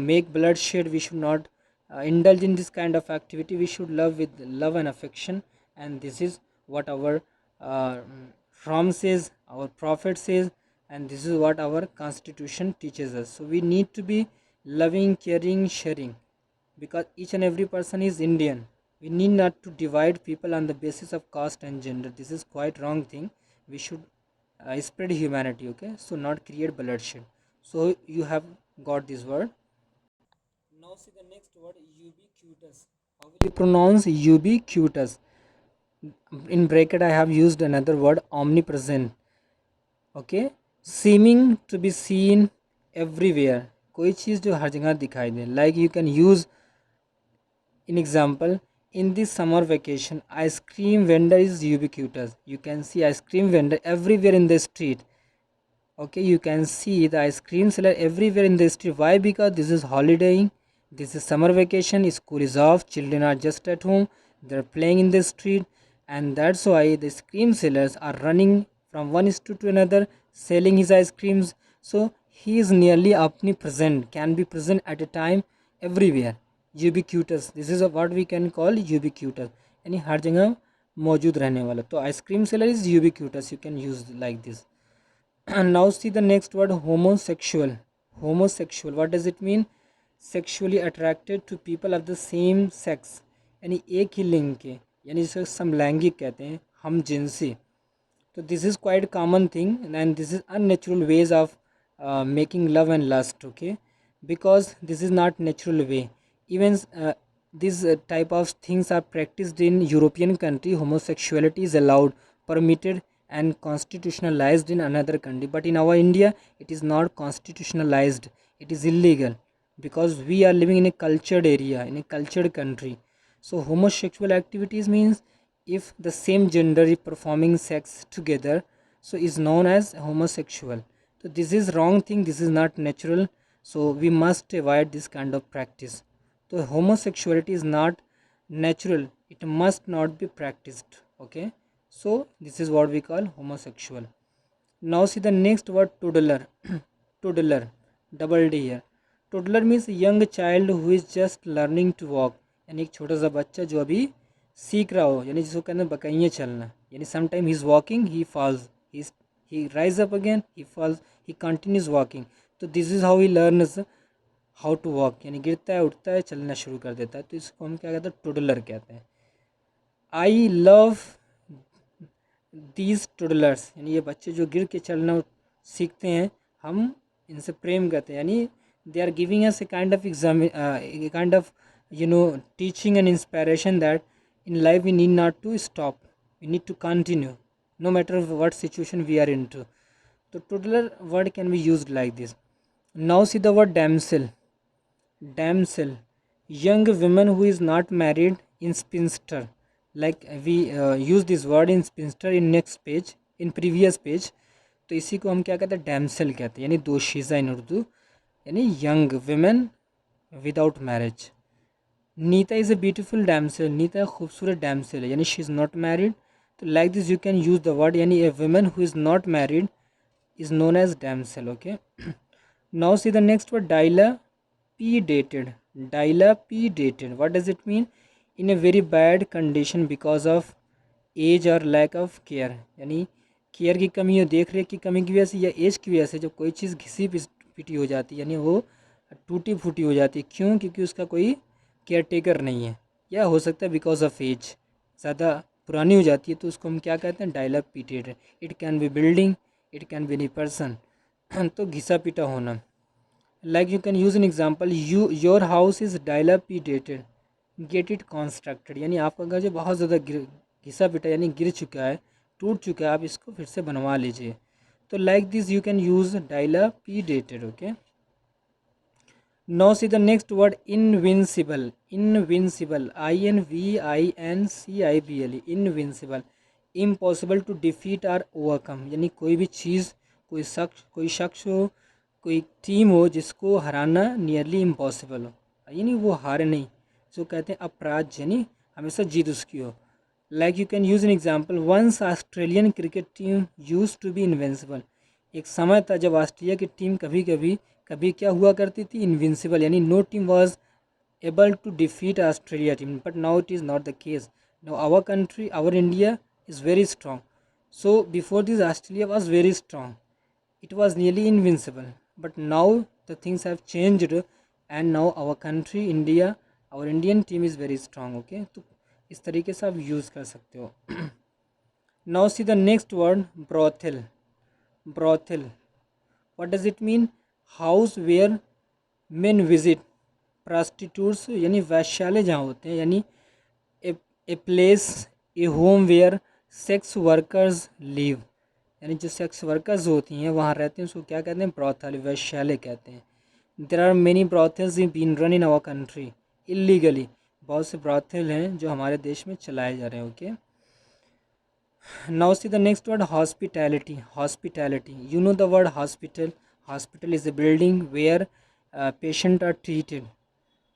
Speaker 1: make bloodshed, we should not indulge in this kind of activity, we should love with love and affection, and this is what our Ram says, our prophet says, and this is what our constitution teaches us. So we need to be loving, caring, sharing, because each and every person is Indian. We need not to divide people on the basis of caste and gender, this is quite wrong thing. We should spread humanity, okay, so not create bloodshed. So you have got this word. Now see the next word, ubiquitous. How will you pronounce ubiquitous? In bracket I have used another word, omnipresent. Okay, seeming to be seen everywhere, कोई चीज़ जो हर जगह दिखाई दे। Like you can use in example, in this summer vacation, ice cream vendor is ubiquitous. You can see ice cream vendor everywhere in the street. Okay, you can see the ice cream seller everywhere in the street. Why? Because this is holidaying, this is summer vacation, school is off, children are just at home, they're playing in the street, and that's why the ice cream sellers are running from one street to another selling his ice creams. So he is nearly omnipresent, can be present at a time everywhere. Ubiquitous, this is what we can call ubiquitous, यानी हर जगह मौजूद रहने वाला। तो ice cream seller is ubiquitous, you can use like this. And now see the next word, homosexual. Homosexual, what does it mean? Sexually attracted to people of the same sex, यानी एक ही लिंग के, यानी जिसे समलैंगिक कहते हैं, हम जिनसी। तो this is quite common thing, and this is unnatural ways of making love and lust, okay, because this is not natural way. Even this type of things are practiced in European country. Homosexuality is allowed, permitted and constitutionalized in another country, but in our India it is not constitutionalized, it is illegal, because we are living in a cultured area, in a cultured country. So homosexual activities means if the same gender is performing sex together, so is known as homosexual. So this is wrong thing, this is not natural, so we must avoid this kind of practice. So homosexuality is not natural, it must not be practiced, okay. So this is what we call homosexual. Now see the next word, toddler. Toddler, double D here. Toddler means young child who is just learning to walk, यानी एक छोटा सा बच्चा जो अभी सीख रहा हो, यानी जिसको कहते हैं बकैया चलना, यानी sometime he is walking, he falls, he rise up again, he falls, he continues walking. तो this is how he learns how to walk, यानी गिरता है, उठता है, चलना शुरू कर देता है. तो इसको हम क्या कहते हैं, टोडलर कहते हैं. आई लव दीज टोडलर्स, यानी ये बच्चे जो गिर के चलना सीखते हैं, हम इनसे प्रेम करते हैं, यानी they are giving us a kind of exam, a kind of teaching and inspiration that in life we need not to stop, we need to continue no matter what situation we are into. So toddler word can be used like this. Now see the word damsel. Damsel, young woman who is not married, in spinster, like we use this word in spinster in next page, in previous page. तो इसी को हम क्या कहते हैं, डैमसेल कहते हैं, यानी दोशीज़ा इन उर्दू, यानी young women without marriage. Nita is a beautiful damsel, Nita खूबसूरत डैमसेल है, यानी शी इज़ नॉट मैरिड. तो like this you can use the word, यानी a women who is not married is known as damsel, okay. Now see the next word, dilapidated. Dilapidated, what does it mean? In a very bad condition because of age or lack of care, यानी केयर की कमी हो, देख रेख की कमी की वजह से या एज की वजह से जब कोई चीज़ घिसी पिटी हो जाती है, यानी वो टूटी फूटी हो जाती है, क्यों? क्योंकि उसका कोई केयर टेकर नहीं है, या हो सकता है बिकॉज ऑफ एज, ज़्यादा पुरानी हो जाती है, तो उसको हम क्या कहते हैं, dilapidated. It can be building, it can be any person. तो घिसा पिटा होना. Like you can use an example, your house is dilapidated, get it constructed, यानी आपका घर जो बहुत ज़्यादा घिसा पिटा, यानी गिर चुका है, टूट चुका है, आप इसको फिर से बनवा लीजिए. तो like this you can use dilapidated, okay. Now see the next word, invincible. Invincible, INVINCIBLE, invincible. Impossible to defeat or overcome, यानी कोई भी चीज़, कोई शख्स हो, कोई टीम हो जिसको हराना नियरली इम्पॉसिबल हो, यानी वो हारे नहीं, जो कहते हैं अपराध, यानी हमेशा जीत उसकी हो. Like you can use an example, once Australian cricket team use to be invincible. एक समय था जब ऑस्ट्रेलिया की टीम कभी क्या हुआ करती थी, इनविंसिबल, यानी no team was able to defeat Australia team, but now it is not the case. Now our country, our India is very strong. So before this Australia was very strong, it was nearly invincible, but now the things have changed and now our country India, our Indian team is very strong, okay. तो इस तरीके से आप यूज़ कर सकते हो. Now see the next word, brothel. Brothel, what does it mean? House where men visit prostitutes, यानी वैश्यालय जहाँ होते हैं, यानी a place, a home where sex workers live, यानी जो सेक्स वर्कर्स होती हैं वहाँ रहते हैं, उसको क्या कहते हैं, ब्रॉथल, वैश्यालय कहते हैं. There are many brothels been run in our country illegally, बहुत से ब्रॉथल हैं जो हमारे देश में चलाए जा रहे हैं, okay. Now see the next word, hospitality. Hospitality, you know the word hospital. Hospital is a building where patient are treated,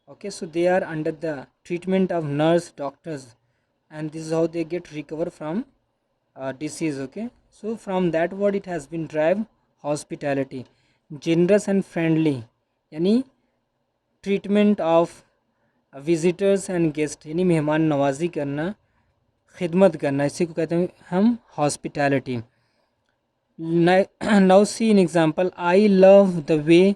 Speaker 1: okay. So they are under the treatment of nurse, doctors, and this is how they get recover from disease, okay. So from that word it has been derived hospitality. Generous and friendly, यानी treatment of visitors and guests, यानी मेहमान नवाजी करना, खिदमत करना, इसी को कहते हैं हम hospitality. Now see an example, I love the way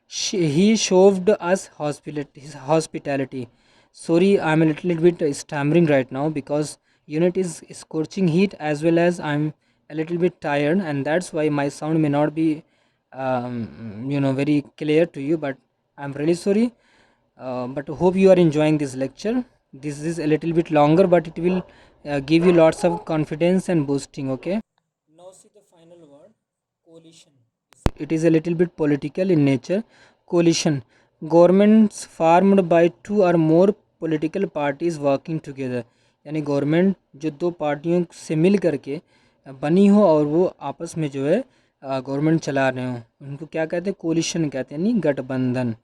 Speaker 1: he showed us hospitality. Sorry, I'm a little bit stammering right now because unit is scorching heat, as well as I'm a little bit tired, and that's why my sound may not be very clear to you, but I'm really sorry. But hope you are enjoying this lecture. This is a little bit longer, but it will give you lots of confidence and boosting. Okay, now see the final word, coalition. It is a little bit political in nature. Coalition, governments formed by two or more political parties working together. यानी गवर्नमेंट जो दो पार्टियों से मिल करके बनी हो और वो आपस में जो है गवर्नमेंट चला रहे हो, उनको क्या कहते हैं, कोलिशन कहते हैं, यानी गठबंधन.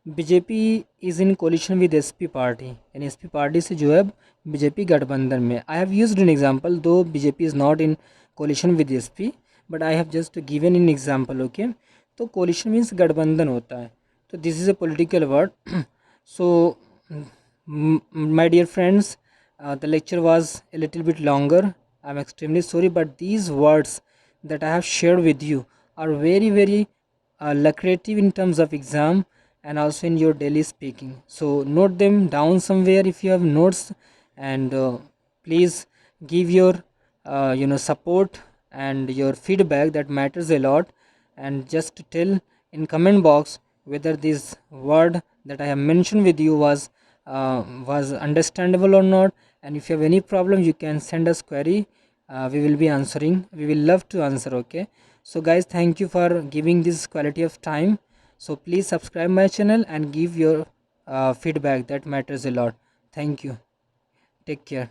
Speaker 1: BJP is in coalition with SP party, यानी एसपी पार्टी से जो है बीजेपी गठबंधन में. I have used an example, though BJP is not in coalition with SP, but I have just given in example. Okay, तो कोलिशन मीन्स गठबंधन होता है. तो this is a political word. So my dear friends, the lecture was a little bit longer. I'm extremely sorry, but these words that I have shared with you are very very lucrative in terms of exam and also in your daily speaking. So note them down somewhere if you have notes, and please give your support and your feedback, that matters a lot. And just tell in comment box whether this word that I have mentioned with you was understandable or not. And if you have any problem, you can send us query. We will be answering, we will love to answer. Okay, so guys, thank you for giving this quality of time. So please subscribe my channel and give your feedback, that matters a lot. Thank you, take care.